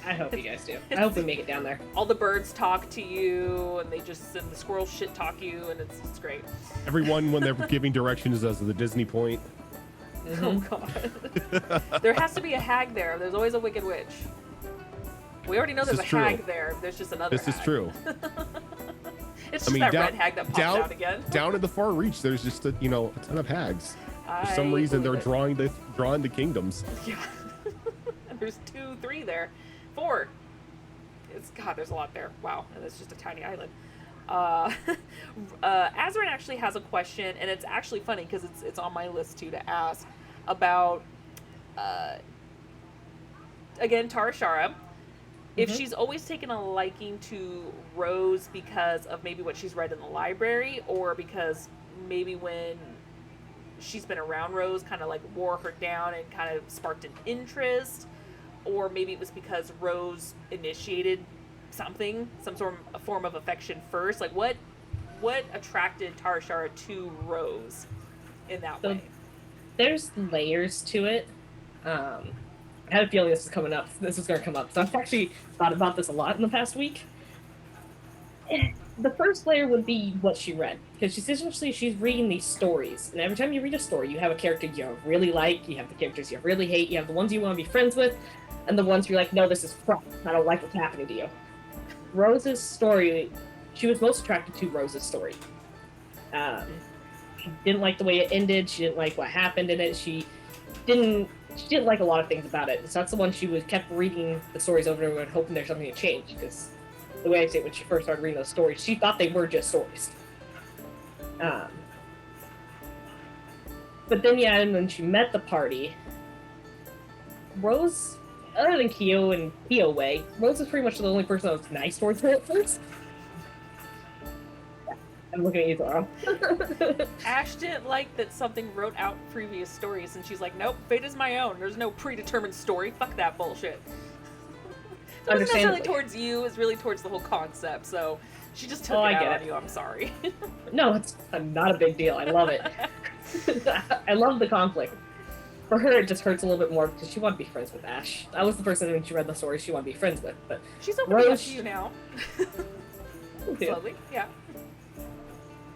S4: I hope you guys do. I hope we make it down there.
S1: All the birds talk to you, and the squirrels shit talk you, and it's great.
S2: Everyone, when they're giving directions as to the Disney point.
S1: Oh God. There has to be a hag there. There's always a wicked witch. We already know there's a hag there. There's just another hag.
S2: This is true.
S1: It's just that red hag that pops out again.
S2: Down in the far reach, there's just a ton of hags. For some reason, they're drawing the kingdoms.
S1: Yeah. And there's 2, 3 there. 4. There's a lot there. Wow. And it's just a tiny island. Azrin actually has a question, and it's actually funny because it's on my list too to ask about again, Tarashara. If she's always taken a liking to Rose because of maybe what she's read in the library, or because maybe when she's been around Rose kind of like wore her down and kind of sparked an interest, or maybe it was because Rose initiated something, some sort of a form of affection first. Like what attracted Tarashara to Rose in that way?
S4: There's layers to it. I had a feeling this was coming up. This was going to come up. So I've actually thought about this a lot in the past week. The first layer would be what she read, because she's reading these stories, and every time you read a story, you have a character you really like, you have the characters you really hate, you have the ones you want to be friends with, and the ones you're like, no, this is crap. I don't like what's happening to you. Rose's story, she was most attracted to Rose's story. She didn't like the way it ended. She didn't like what happened in it. She didn't like a lot of things about it. So that's the one she kept reading the stories over and over and hoping there's something to change, because the way I say it, when she first started reading those stories, she thought they were just stories. But then, and when she met the party, Rose, other than Kyo and Kyo Wei, Rose was pretty much the only person that was nice towards her at first. I'm looking at you, Zoro.
S1: Ash didn't like that something wrote out previous stories, and she's like, nope, fate is my own. There's no predetermined story. Fuck that bullshit. So it wasn't necessarily towards you, it's really towards the whole concept, so she just took it out on you. I'm sorry.
S4: No, it's not a big deal. I love it. I love the conflict. For her, it just hurts a little bit more because she wanted to be friends with Ash. I was the person when she read the story she wanted to be friends with, but
S1: she's opening up to you now. Slowly, yeah.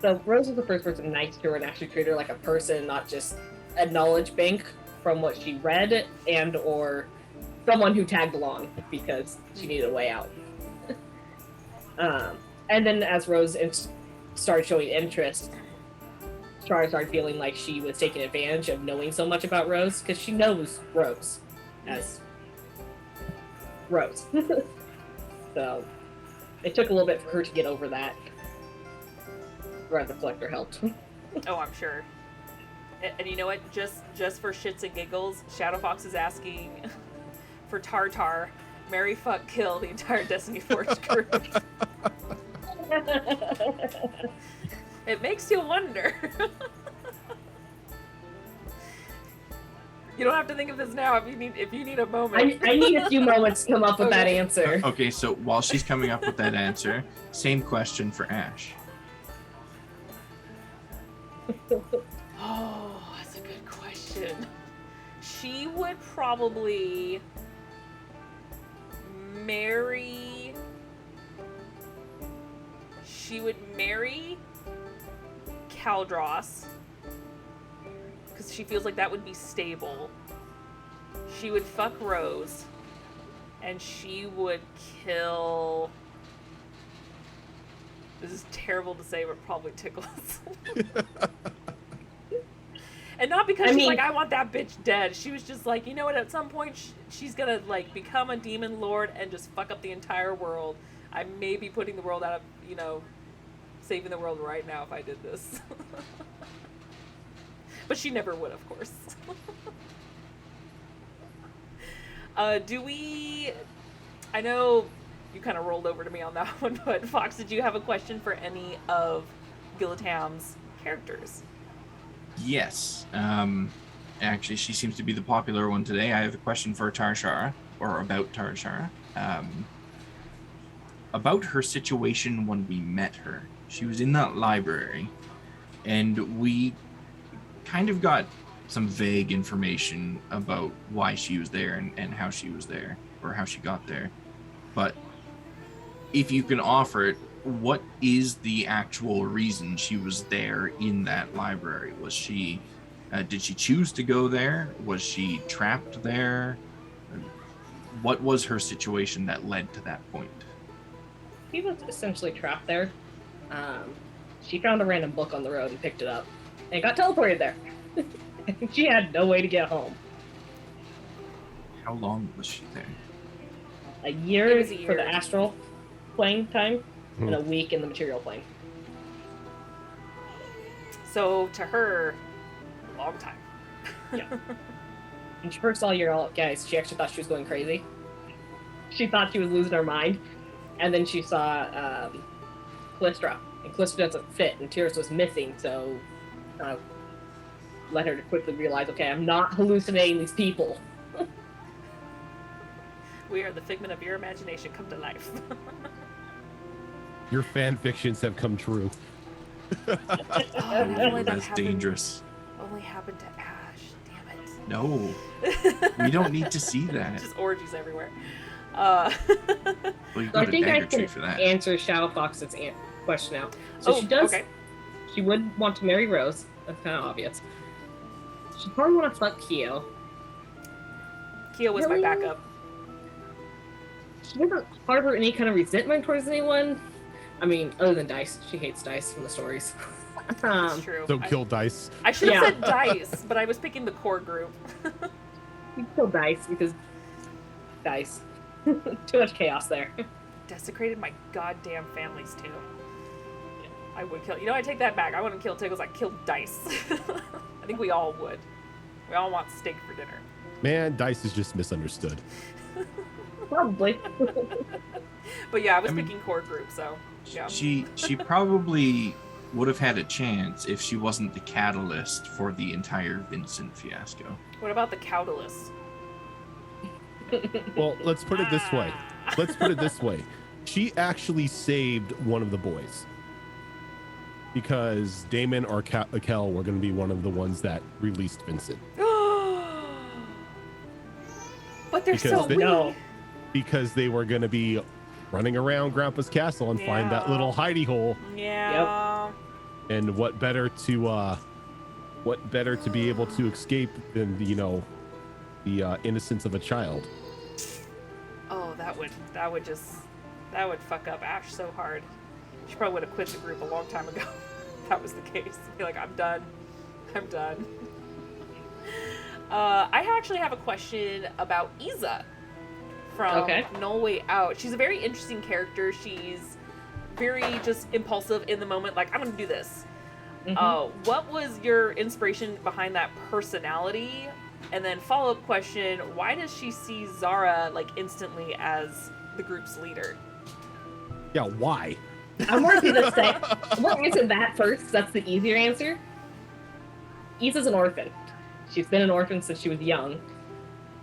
S4: So Rose was the first person nice to her and actually treated her like a person, not just a knowledge bank from what she read and or someone who tagged along because she needed a way out. And then as Rose started showing interest, Charizard feeling like she was taking advantage of knowing so much about Rose, because she knows Rose as Rose. So it took a little bit for her to get over that. Whereas the Collector helped.
S1: Oh, I'm sure. And you know what? Just for shits and giggles, Shadow Fox is asking for Tartar, marry, fuck, kill the entire Destiny Forge group. It makes you wonder. You don't have to think of this now if you need a moment.
S4: I need a few moments to come up with that
S1: Okay.
S4: answer.
S3: Okay, so while she's coming up with that answer, same question for Ash.
S1: Oh, that's a good question. She would probably marry. She would marry Caldross because she feels like that would be stable. She would fuck Rose, and she would kill. This is terrible to say, but probably Tickles. And not because she's like, I want that bitch dead. She was just like, you know what, at some point she's gonna like become a demon lord and just fuck up the entire world. I may be putting the world out of, saving the world right now if I did this. But she never would, of course. I know you kind of rolled over to me on that one, but Fox, did you have a question for any of Gilletam's characters?
S3: Yes. Actually, she seems to be the popular one today. I have a question for Tarshara, or about Tarshara. About her situation when we met her. She was in that library, and we kind of got some vague information about why she was there and how she was there, or how she got there. But if you can offer it, what is the actual reason she was there in that library? Was she, did she choose to go there? Was she trapped there? What was her situation that led to that point?
S4: She was essentially trapped there. She found a random book on the road and picked it up, and got teleported there. She had no way to get home.
S3: How long was she there?
S4: A year,
S1: It was a
S4: for
S1: year.
S4: the astral plane time, and a week in the material plane.
S1: So to her, long time.
S4: Yeah. When she first saw your guys, she actually thought she was going crazy. She thought she was losing her mind. And then she saw Callistra. And Callistra doesn't fit, and Tyrus was missing, so led her to quickly realize, okay, I'm not hallucinating these people.
S1: We are the figment of your imagination come to life.
S2: Your fan fictions have come true.
S1: Oh, only that
S3: That's
S1: happened-
S3: dangerous.
S1: Only happened to Ash. Damn it.
S3: No, we don't need to see that.
S1: Just orgies everywhere.
S3: Well, you
S4: So
S3: go
S4: I
S3: to
S4: think I
S3: Dagger Tree
S4: can
S3: for that.
S4: answer Shadow Fox's question now. So she does.
S1: Okay.
S4: She would want to marry Rose. That's kind of obvious. She'd probably want to fuck Keo.
S1: Kia was
S4: Really?
S1: my backup.
S4: She doesn't harbor any kind of resentment towards anyone. I mean, other than Dice. She hates Dice from the stories.
S1: That's true.
S2: So kill Dice.
S1: I should have
S4: Yeah.
S1: said Dice, but I was picking the core group.
S4: You kill Dice because Dice. Too much chaos there.
S1: Desecrated my goddamn families too. I would kill. I take that back. I wouldn't kill Tickles. I'd kill Dice. I think we all would. We all want steak for dinner.
S2: Man, Dice is just misunderstood.
S4: Probably.
S1: But yeah, I was
S3: I mean-
S1: picking core group, so yeah.
S3: She probably would have had a chance if she wasn't the catalyst for the entire Vincent fiasco.
S1: What about the Cowdalus?
S2: Well, let's put it this way. Let's put it this way. She actually saved one of the boys. Because Damon or Akel were going to be one of the ones that released Vincent.
S1: But they're
S2: Because
S1: so
S2: they-
S1: weak.
S4: No.
S2: Because they were going to be running around Grandpa's castle and find that
S1: Yeah.
S2: little hidey hole.
S1: Yeah.
S2: And what better to be able to escape than the innocence of a child.
S1: Oh, that would fuck up Ash so hard. She probably would have quit the group a long time ago. that was the case. Be like, I'm done. I'm done. I actually have a question about Iza from No Way Out. She's a very interesting character. She's very just impulsive in the moment, like, I'm gonna do this. What was your inspiration behind that personality? And then follow-up question, why does she see Zara like instantly as the group's leader?
S2: Yeah, why?
S4: I'm more gonna say, I'm gonna answer that first, because that's the easier answer. Iza's an orphan. She's been an orphan since she was young.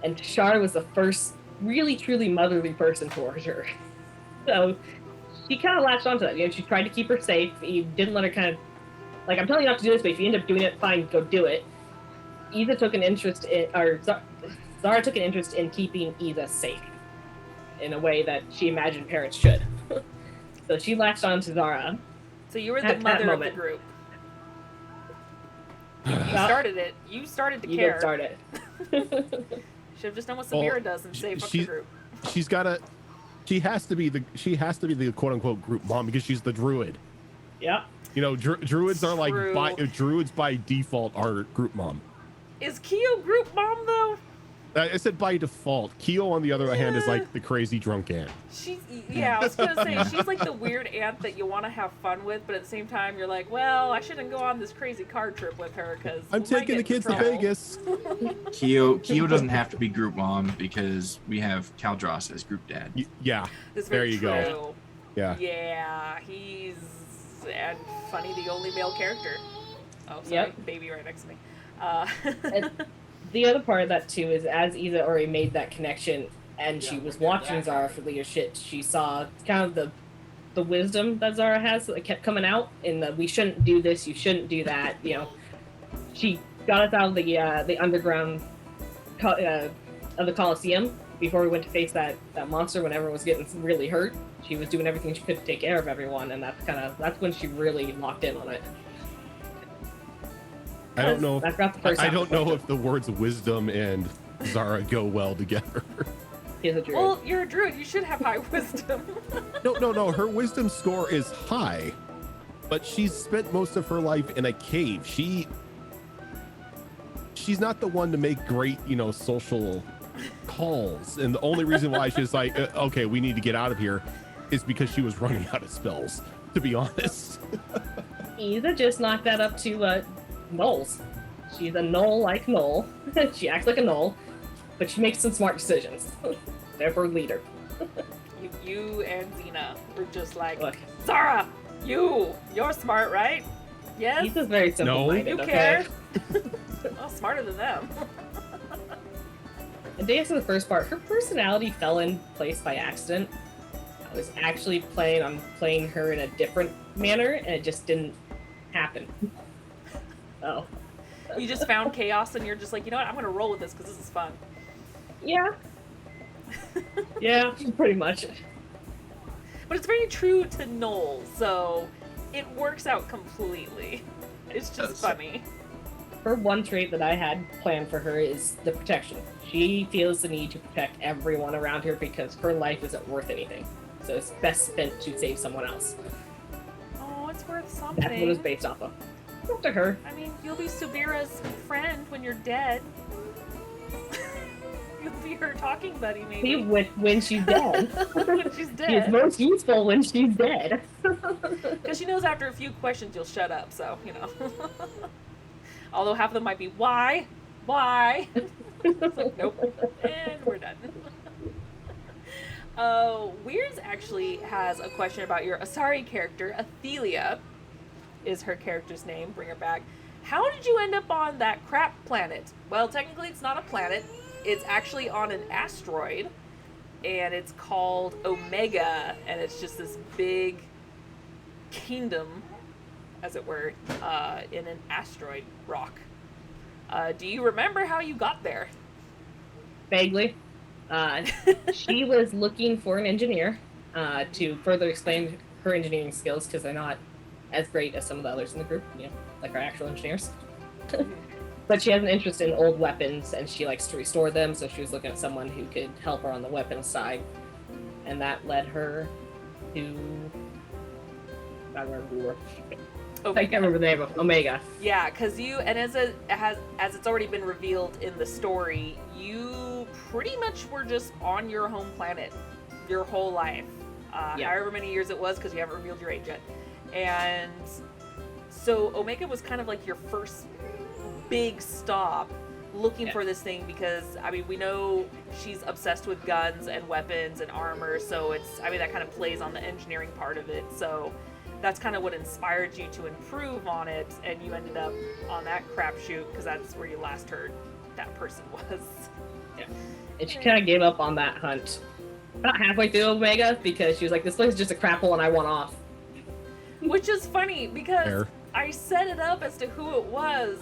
S4: And Tashara was the first really, truly motherly person for her. So she kind of latched onto that. You know, she tried to keep her safe. You didn't let her kind of, like, I'm telling you not to do this, but if you end up doing it, fine, go do it. Iza took an interest in, or Zara took an interest in keeping Iza safe in a way that she imagined parents should. So she latched on to Zara.
S1: So you were the mother of the group. You started it. You started to care.
S4: You did start it.
S1: Should have just done what Samira does and say fuck the group.
S2: She has to be the quote unquote group mom because she's the druid.
S4: Yeah.
S2: You know, druids are like druids by default are group mom.
S1: Is Kyo group mom though?
S2: I said by default. Kyo, on the other hand, is like the crazy drunk aunt.
S1: I was gonna say she's like the weird aunt that you want to have fun with, but at the same time you're like, well, I shouldn't go on this crazy car trip with her because
S2: I'm taking the kids to Vegas.
S3: Kyo doesn't have to be group mom because we have Kaldros as group dad.
S2: Yeah, there you go. Yeah.
S1: Yeah, he's and funny, the only male character. Oh, sorry, baby right next to me.
S4: And the other part of that too is as Iza already made that connection and she was watching Zara for leadership, she saw kind of the wisdom that Zara has that kept coming out in the we shouldn't do this, you shouldn't do that. You know, she got us out of the underground of the Coliseum before we went to face that monster when everyone was getting really hurt. She was doing everything she could to take care of everyone, and that's when she really locked in on it.
S2: I don't know. I don't know if the words wisdom and Zara go well together.
S4: He's a druid.
S1: Well, you're a druid. You should have high wisdom.
S2: No. Her wisdom score is high, but she's spent most of her life in a cave. She's not the one to make great, social calls. And the only reason why she's like, okay, we need to get out of here, is because she was running out of spells. To be honest.
S4: Iza just knocked that up to Gnolls. She's a Gnoll like Gnoll. She acts like a Gnoll, but she makes some smart decisions. Therefore, leader.
S1: You and Xena were just like, look, Zara, you're smart, right? Yes.
S4: Iza's very simple-minded.
S1: You care? Well, smarter than them.
S4: And to answer the first part, her personality fell in place by accident. I was actually planning on playing her in a different manner, and it just didn't happen. Oh.
S1: You just found chaos and you're just like, you know what, I'm going to roll with this because this is fun.
S4: Yeah. Yeah, pretty much.
S1: But it's very true to Noel, so it works out completely. It's just funny.
S4: Her one trait that I had planned for her is the protection. She feels the need to protect everyone around her because her life isn't worth anything. So it's best spent to save someone else.
S1: Oh, it's worth something.
S4: That's what it was based off of. Up to her.
S1: I mean, you'll be Subira's friend when you're dead. You'll be her talking buddy, maybe.
S4: See, when she's dead.
S1: When she's dead.
S4: She's most useful when she's dead.
S1: Because she knows after a few questions you'll shut up, so, Although half of them might be, why? Why? It's like, nope. And we're done. Weirs actually has a question about your Asari character, Athelia. Is her character's name. Bring her back. How did you end up on that crap planet? Well, technically it's not a planet. It's actually on an asteroid, and it's called Omega, and it's just this big kingdom, as it were, in an asteroid rock. Do you remember how you got there?
S4: Vaguely. She was looking for an engineer to further explain her engineering skills, because they're not as great as some of the others in the group, like our actual engineers. But she has an interest in old weapons, and she likes to restore them, so she was looking at someone who could help her on the weapons side. And that led her to... I don't remember who we were. I can't remember the name of Omega.
S1: Yeah, because you, and as it's already been revealed in the story, you pretty much were just on your home planet your whole life. However many years it was, because you haven't revealed your age yet. And so Omega was kind of like your first big stop looking for this thing, because I mean, we know she's obsessed with guns and weapons and armor, so it's, I mean, that kind of plays on the engineering part of it. So that's kind of what inspired you to improve on it, and you ended up on that crapshoot because that's where you last heard that person was.
S4: Yeah, and she kind of gave up on that hunt about halfway through Omega, because she was like, this place is just a crap hole and I want off.
S1: Which is funny, because
S2: Fair.
S1: I set it up as to who it was,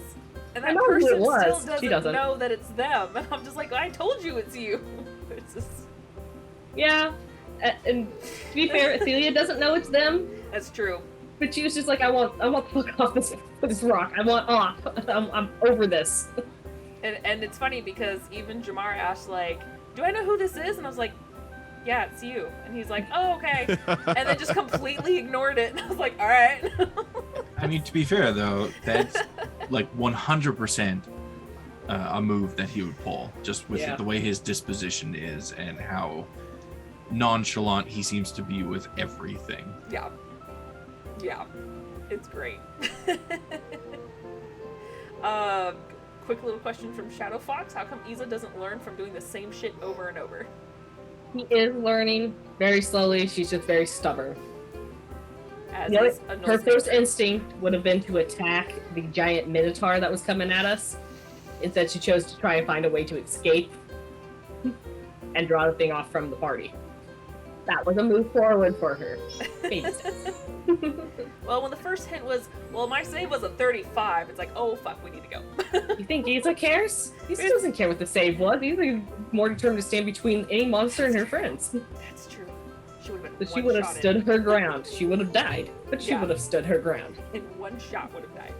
S1: and that
S4: I know who
S1: person
S4: it was.
S1: still
S4: She
S1: doesn't
S4: doesn't.
S1: know that it's them. And I'm just like, I told you it's you. It's just...
S4: Yeah, and to be fair, Celia doesn't know it's them,
S1: That's true.
S4: but she was just like, I want the fuck off this rock. I want off. I'm over this.
S1: And it's funny because even Jamar asked, like, do I know who this is? And I was like, yeah, it's you. And he's like, oh, okay. And then just completely ignored it. And I was like, all right.
S3: I mean, to be fair though, that's like 100% a move that he would pull, just with the way his disposition is and how nonchalant he seems to be with everything.
S1: Yeah. Yeah. It's great. Quick little question from Shadow Fox. How come Iza doesn't learn from doing the same shit over and over?
S4: He is learning very slowly. She's just very stubborn.
S1: As
S4: You know,
S1: is a
S4: her
S1: Norse
S4: first
S1: nature.
S4: instinct would have been to attack the giant minotaur that was coming at us. Instead, she chose to try and find a way to escape and draw the thing off from the party. That was a move forward for her. Baby steps.
S1: Well, when the first hint was, well, my save was a 35, it's like, oh, fuck, we need to go.
S4: You think Iza cares? Iza doesn't care what the save was. Iza more determined to stand between any monster and her friends.
S1: That's true. She would have
S4: So
S1: been
S4: she would have stood her ground. She would have died, but she
S1: Yeah.
S4: would have stood her ground.
S1: in one shot would have died.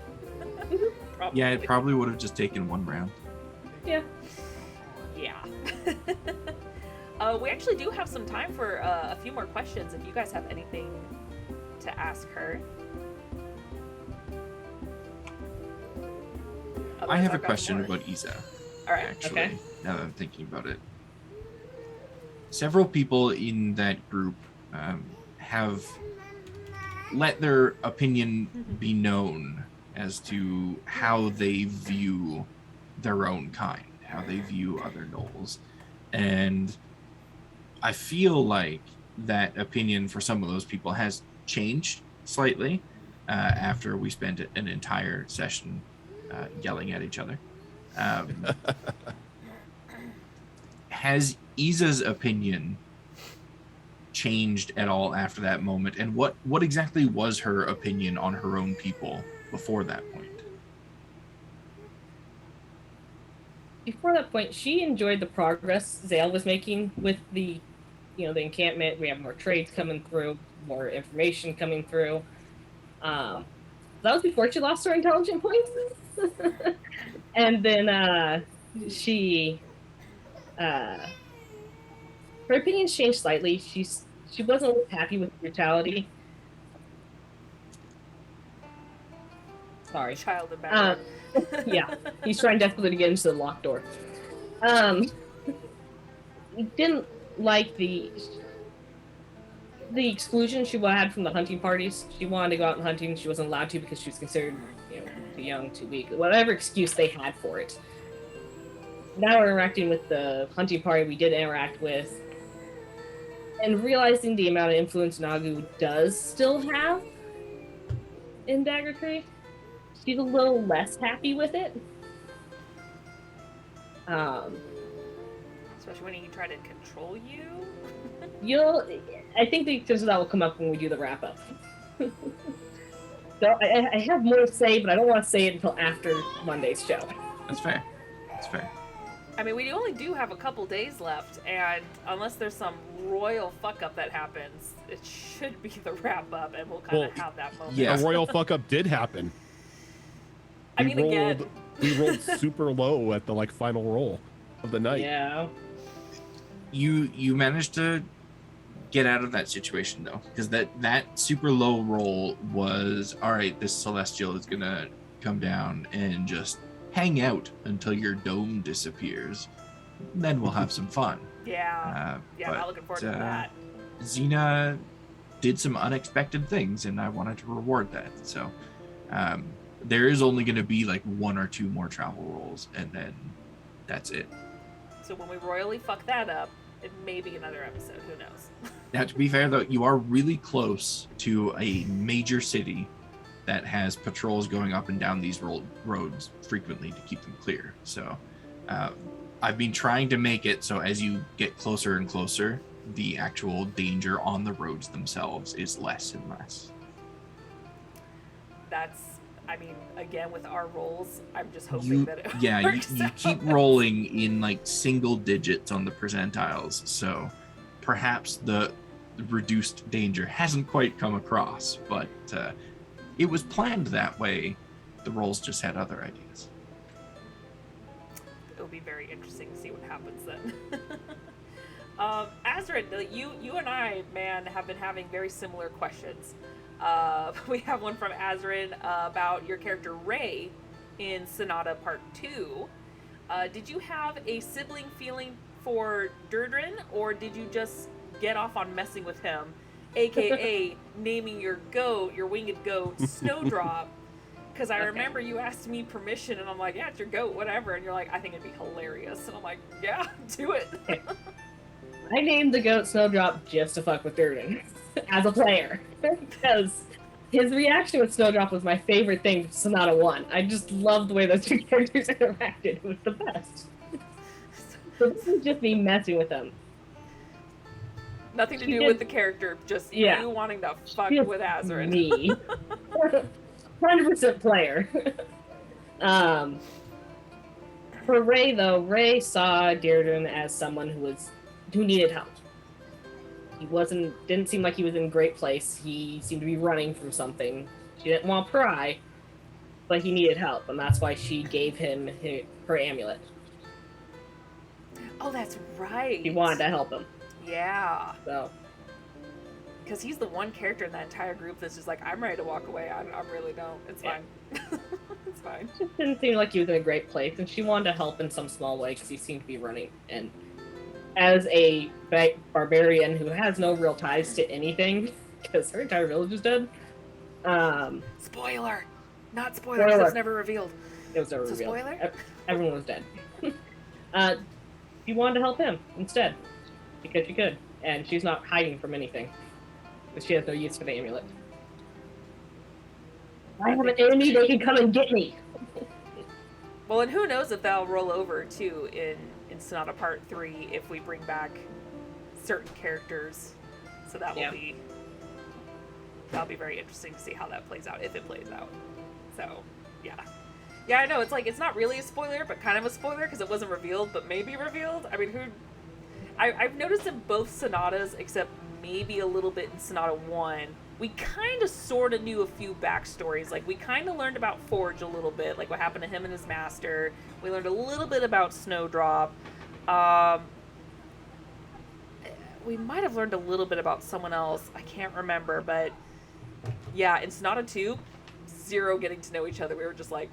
S3: Yeah, it probably would have just taken one round.
S4: Yeah.
S1: Yeah. We actually do have some time for a few more questions if you guys have anything to ask her.
S3: I
S1: Otherwise,
S3: have a
S1: I've got
S3: question
S1: more.
S3: about Iza,
S1: All right.
S3: actually,
S4: okay.
S3: now that I'm thinking about it. Several people in that group have let their opinion be known as to how they view their own kind, how they view other gnolls. And I feel like that opinion for some of those people has changed slightly after we spent an entire session yelling at each other. Has Iza's opinion changed at all after that moment? And what exactly was her opinion on her own people before that point?
S4: Before that point, she enjoyed the progress Zale was making with the encampment. We have more trades coming through, more information coming through. That was before she lost her intelligent points. And then she her opinions changed slightly. She wasn't happy with brutality. Sorry.
S1: Child in background.
S4: Yeah, he's trying desperately to get into the locked door. He didn't like the exclusion she had from the hunting parties. She wanted to go out and hunting. She wasn't allowed to because she was considered, too young, too weak, whatever excuse they had for it. Now we're interacting with the hunting party we did interact with, and realizing the amount of influence Nagu does still have in Dagger Tree, she's a little less happy with it.
S1: Especially when he tried to control you.
S4: I think the extension of that will come up when we do the wrap up. So I have more to say, but I don't want to say it until after Monday's show.
S3: That's fair. That's fair.
S1: I mean, we only do have a couple days left, and unless there's some royal fuck up that happens, it should be the wrap up, and we'll kind of have that moment.
S3: Yeah.
S2: A royal fuck up did happen.
S1: I mean, again.
S2: We rolled super low at the final roll of the night.
S4: Yeah.
S3: You managed to get out of that situation though, because that super low roll was, all right, this celestial is gonna come down and just hang out until your dome disappears. Then we'll have some fun.
S1: Yeah. I'm not looking forward to that.
S3: Xena did some unexpected things, and I wanted to reward that. So there is only going to be like 1 or 2 more travel rolls, and then that's it.
S1: So when we royally fuck that up, it may be another episode. Who knows?
S3: Now, to be fair, though, you are really close to a major city that has patrols going up and down these roads frequently to keep them clear. So I've been trying to make it so as you get closer and closer, the actual danger on the roads themselves is less and less.
S1: That's, I mean, again, with our rolls, I'm just hoping that it works
S3: you keep rolling in like single digits on the percentiles, so perhaps the reduced danger hasn't quite come across, but it was planned that way. The rolls just had other ideas.
S1: It'll be very interesting to see what happens then. Azrin, you and I, man, have been having very similar questions. We have one from Azrin about your character Ray in Sonata Part 2. Did you have a sibling feeling for Durdrin, or did you just get off on messing with him, aka naming your winged goat Snowdrop? Because I remember you asked me permission, and I'm like, yeah, it's your goat, whatever. And you're like, I think it'd be hilarious. And I'm like, yeah, do it.
S4: I named the goat Snowdrop just to fuck with Durden as a player, because his reaction with Snowdrop was my favorite thing from Sonata 1. I just loved the way those two characters interacted. It was the best. So this is just me messing with them.
S1: Nothing to do with the character, just you wanting to fuck with Azrin.
S4: Me. 100% player. For Ray, though, Ray saw Deirdre as someone who needed help. He didn't seem like he was in a great place. He seemed to be running from something. She didn't want to pry, but he needed help, and that's why she gave him her amulet.
S1: Oh, that's right.
S4: She wanted to help him.
S1: Yeah.
S4: So.
S1: Because he's the one character in that entire group that's just like, I'm ready to walk away. I really don't. It's fine. It's fine.
S4: Just didn't seem like he was in a great place, and she wanted to help in some small way because he seemed to be running. And as a barbarian who has no real ties to anything, because her entire village is dead.
S1: Spoiler! Not spoiler, because it's never revealed.
S4: It was never
S1: revealed.
S4: Spoiler? Everyone was dead. She wanted to help him instead, because she could. And she's not hiding from anything. But she has no use for the amulet. I have an enemy, they can come and get me!
S1: Well, and who knows if that'll roll over, too, in Sonata Part 3, if we bring back certain characters. So that will be... That'll be very interesting to see how that plays out, if it plays out. So, yeah. Yeah, I know, it's like, it's not really a spoiler, but kind of a spoiler, because it wasn't revealed, but maybe revealed. I mean, I've noticed in both Sonatas, except maybe a little bit in Sonata 1, we kind of sort of knew a few backstories. Like, we kind of learned about Forge a little bit, like what happened to him and his master. We learned a little bit about Snowdrop. We might have learned a little bit about someone else. I can't remember, but yeah, in Sonata 2, zero getting to know each other. We were just like,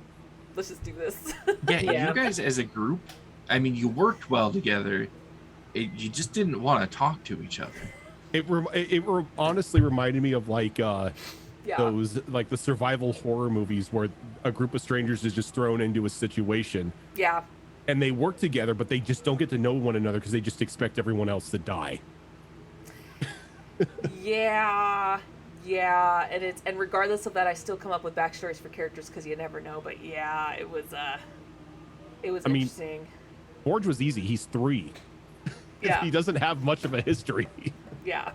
S1: let's just do this.
S3: You guys as a group, I mean, you worked well together. You just didn't want to talk to each other.
S2: It honestly reminded me of like those like the survival horror movies where a group of strangers is just thrown into a situation.
S1: Yeah.
S2: And they work together, but they just don't get to know one another because they just expect everyone else to die.
S1: Yeah, and regardless of that, I still come up with backstories for characters because you never know. But yeah, it was interesting.
S2: Forge was easy. He's 3.
S1: Yeah.
S2: He doesn't have much of a history.
S1: Yeah.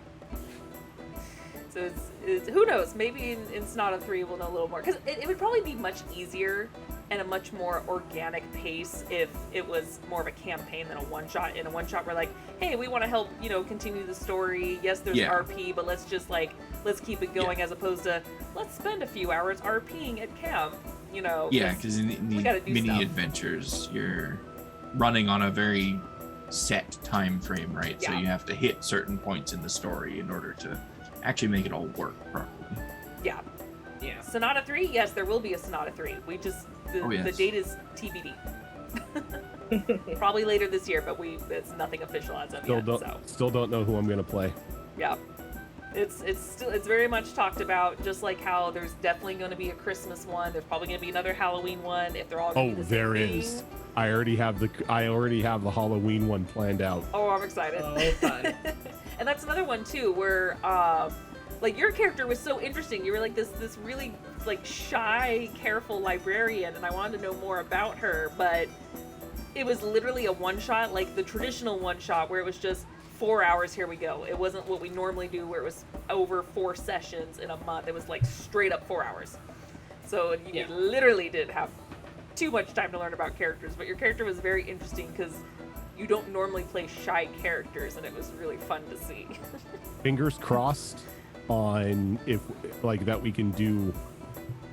S1: So it's who knows? Maybe in Sonata 3 we'll know a little more, because it would probably be much easier and a much more organic pace if it was more of a campaign than a one-shot. In a one-shot, we're like, hey, we want to help, continue the story. Yes, there's RP, but let's keep it going, as opposed to let's spend a few hours RPing at camp,
S3: Yeah, because in the mini adventures, you're running on a very set time frame, right? So
S1: Yeah.
S3: you have to hit certain points in the story in order to actually make it all work properly.
S1: Yeah.
S4: Yeah.
S1: Sonata 3, yes, there will be a Sonata 3. We just the
S3: Yes.
S1: date is TBD. Probably later this year, but it's nothing official as of yet.
S2: Still don't know who I'm gonna play.
S1: Yeah. It's very much talked about, just like how there's definitely going to be a Christmas one. There's probably going to be another Halloween one if they're all going to be the same
S2: There
S1: thing.
S2: is. I already have the Halloween one planned out.
S1: Oh, I'm excited.
S4: Oh, fun.
S1: And that's another one too, where like your character was so interesting. You were like this really like shy, careful librarian, and I wanted to know more about her, but it was literally a one shot, like the traditional one shot where it was just 4 hours, here we go. It wasn't what we normally do where it was over 4 sessions in a month. It was like straight up 4 hours. So you literally didn't have too much time to learn about characters, but your character was very interesting because you don't normally play shy characters, and it was really fun to see.
S2: Fingers crossed on if like that we can do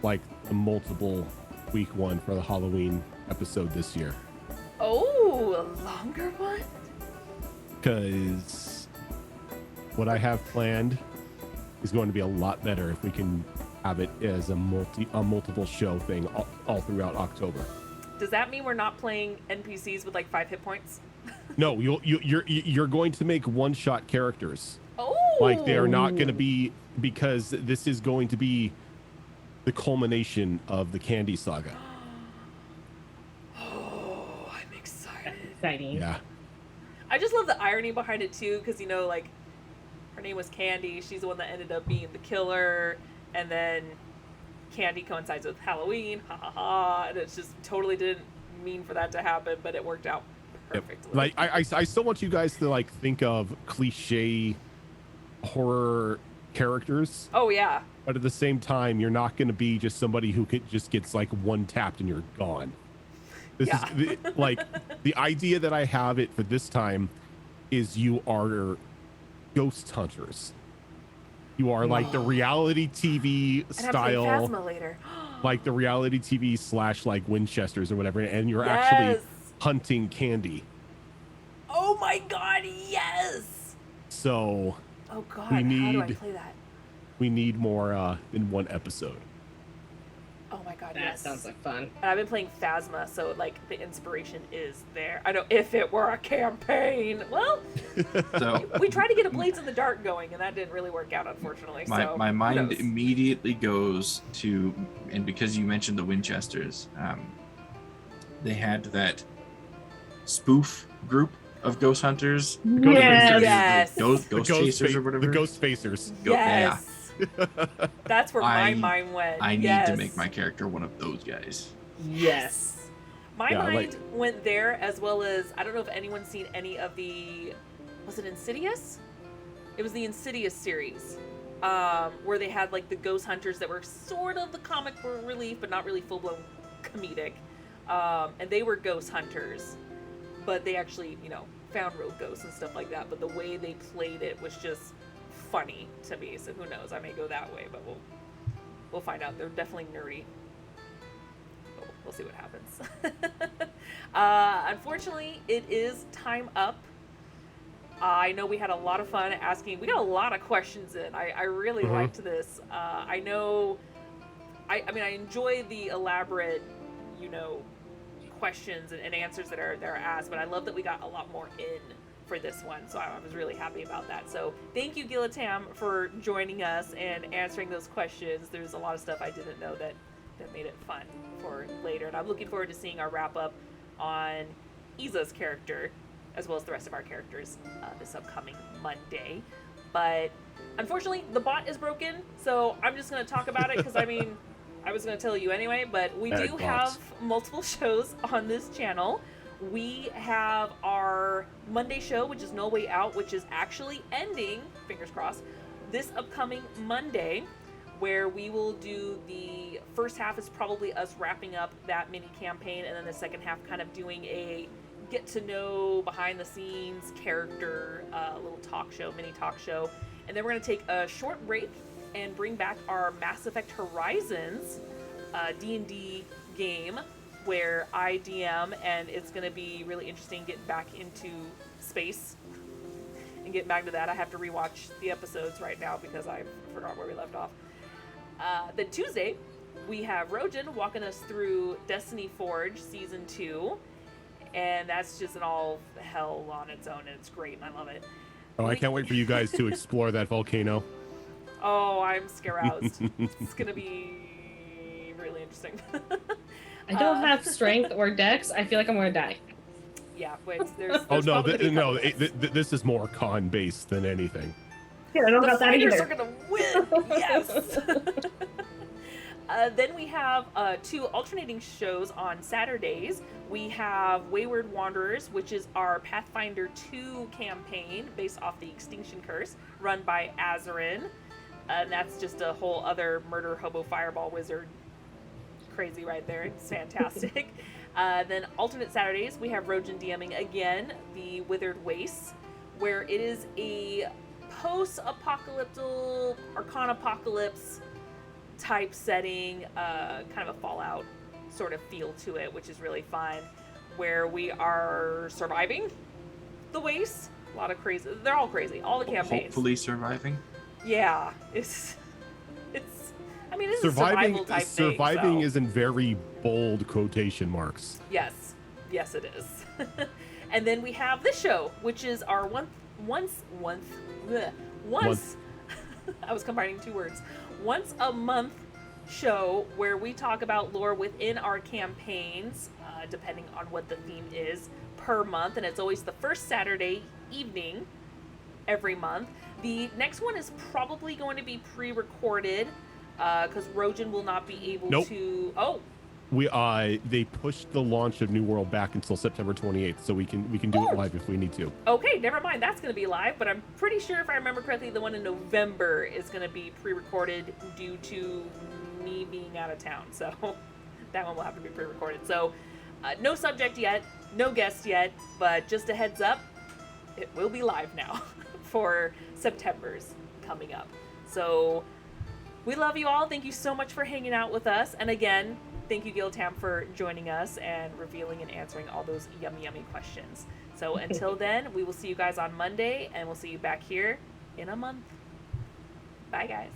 S2: like the multiple week one for the Halloween episode this year.
S1: Oh, a longer one?
S2: Because what I have planned is going to be a lot better if we can have it as a multiple show thing all throughout October.
S1: Does that mean we're not playing NPCs with like 5 hit points?
S2: No, you're going to make one-shot characters.
S1: Oh,
S2: Like they are not going to be, because this is going to be the culmination of the Candy Saga.
S1: Oh, I'm excited.
S4: Exciting.
S2: Yeah.
S1: I just love the irony behind it too, because like her name was Candy. She's the one that ended up being the killer, and then Candy coincides with Halloween. Ha ha ha! And it's just totally didn't mean for that to happen, but it worked out perfectly.
S2: Like I still want you guys to like think of cliche horror characters,
S1: Oh yeah.
S2: but at the same time, you're not going to be just somebody who just gets like one tapped and you're gone. This
S1: Yeah.
S2: is like the idea that I have it for this time is you are ghost hunters. You are like the reality TV
S1: And I'm playing
S2: style,
S1: Phasma later.
S2: like the reality TV / like Winchesters or whatever, and you're actually
S1: Yes.
S2: hunting Candy.
S1: Oh my god, yes!
S2: So
S1: Oh god,
S2: We
S1: how do I
S2: need-
S1: play that?
S2: we need more in one episode.
S1: Oh my god,
S4: That
S1: yes.
S4: sounds like fun.
S1: And I've been playing Phasma, so like the inspiration is there. I know, if it were a campaign. Well,
S3: So
S1: we tried to get a Blades in the Dark going, and that didn't really work out, unfortunately. So
S3: my
S1: who
S3: mind
S1: knows?
S3: immediately goes to, and because you mentioned the Winchesters, they had that spoof group of ghost hunters,
S4: Yes.
S1: Yes.
S3: ghost
S2: The
S3: chasers or whatever.
S2: The Ghostfacers.
S1: Yes. That's where my
S3: I-
S1: mind went.
S3: I need
S1: Yes.
S3: to make my character one of those guys.
S4: Yes.
S1: My
S2: Yeah,
S1: mind
S2: like-
S1: went there, as well as I don't know if anyone's seen any of the, was it Insidious? It was the Insidious series, where they had like the ghost hunters that were sort of the comic book relief, but not really full blown comedic, and they were ghost hunters, but they actually found real ghosts and stuff like that. But the way they played it was just funny to me. So who knows? I may go that way, but we'll find out. They're definitely nerdy. We'll see what happens. Unfortunately, it is time up. I know we had a lot of fun asking. We got a lot of questions in. I really liked this. I know. I mean, I enjoy the elaborate, questions and answers that are asked, but I love that we got a lot more in for this one. So I was really happy about that. So thank you, Gilletam, for joining us and answering those questions. There's a lot of stuff I didn't know that made it fun for later. And I'm looking forward to seeing our wrap up on Iza's character, as well as the rest of our characters this upcoming Monday. But unfortunately, the bot is broken, so I'm just going to talk about it because I mean, I was going to tell you anyway, but we
S2: Bad
S1: do
S2: bots.
S1: have multiple shows on this channel. We have our Monday show, which is No Way Out, which is actually ending, fingers crossed, this upcoming Monday, where we will do the first half is probably us wrapping up that mini campaign, and then the second half kind of doing a get to know behind the scenes character, little mini talk show. And then we're going to take a short break and bring back our Mass Effect Horizons D&D game where I DM, and it's going to be really interesting getting back into space and get back to that. I have to rewatch the episodes right now because I forgot where we left off. Then Tuesday, we have Rojan walking us through Destiny Forge Season 2. And that's just an all hell on its own, and it's great, and I love it.
S2: Oh, I can't wait for you guys to explore that volcano.
S1: Oh, I'm scaroused. It's going to be really interesting.
S4: I don't have strength or dex. I feel like I'm going to die.
S1: Yeah, wait, there's
S2: Oh, no,
S1: probably gonna be a couple hits.
S2: this is more con-based than anything.
S4: Yeah, I don't
S1: The
S4: got that
S1: fighters
S4: either.
S1: are gonna win. Yes. Then we have 2 alternating shows on Saturdays. We have Wayward Wanderers, which is our Pathfinder 2 campaign based off the Extinction Curse, run by Azarin. And that's just a whole other murder hobo fireball wizard. Crazy right there. It's fantastic. Then alternate Saturdays, we have Rojan DMing again, the Withered Wastes, where it is a post-apocalyptic Arcanapocalypse type setting, kind of a Fallout sort of feel to it, which is really fun, where we are surviving the wastes. A lot of crazy. They're all crazy. All the campaigns.
S3: Hopefully surviving.
S1: Yeah, it's. I mean, it's a survival type thing.
S2: Surviving
S1: so.
S2: is in very bold quotation marks.
S1: Yes, it is. And then we have this show, which is our once. I was combining 2 words. Once a month show where we talk about lore within our campaigns, depending on what the theme is per month, and it's always the first Saturday evening every month. The next one is probably going to be pre-recorded because Rojan will not be able to. Oh,
S2: They pushed the launch of New World back until September 28th, so we can do it live if we need to.
S1: okay, never mind. That's going to be live, but I'm pretty sure if I remember correctly, the one in November is going to be pre-recorded due to me being out of town. So that one will have to be pre-recorded. So no subject yet, no guest yet, but just a heads up, it will be live now for September's coming up. So we love you all. Thank you so much for hanging out with us. And again, thank you, Gilletam, for joining us and revealing and answering all those yummy, yummy questions. So until then, we will see you guys on Monday, and we'll see you back here in a month. Bye, guys.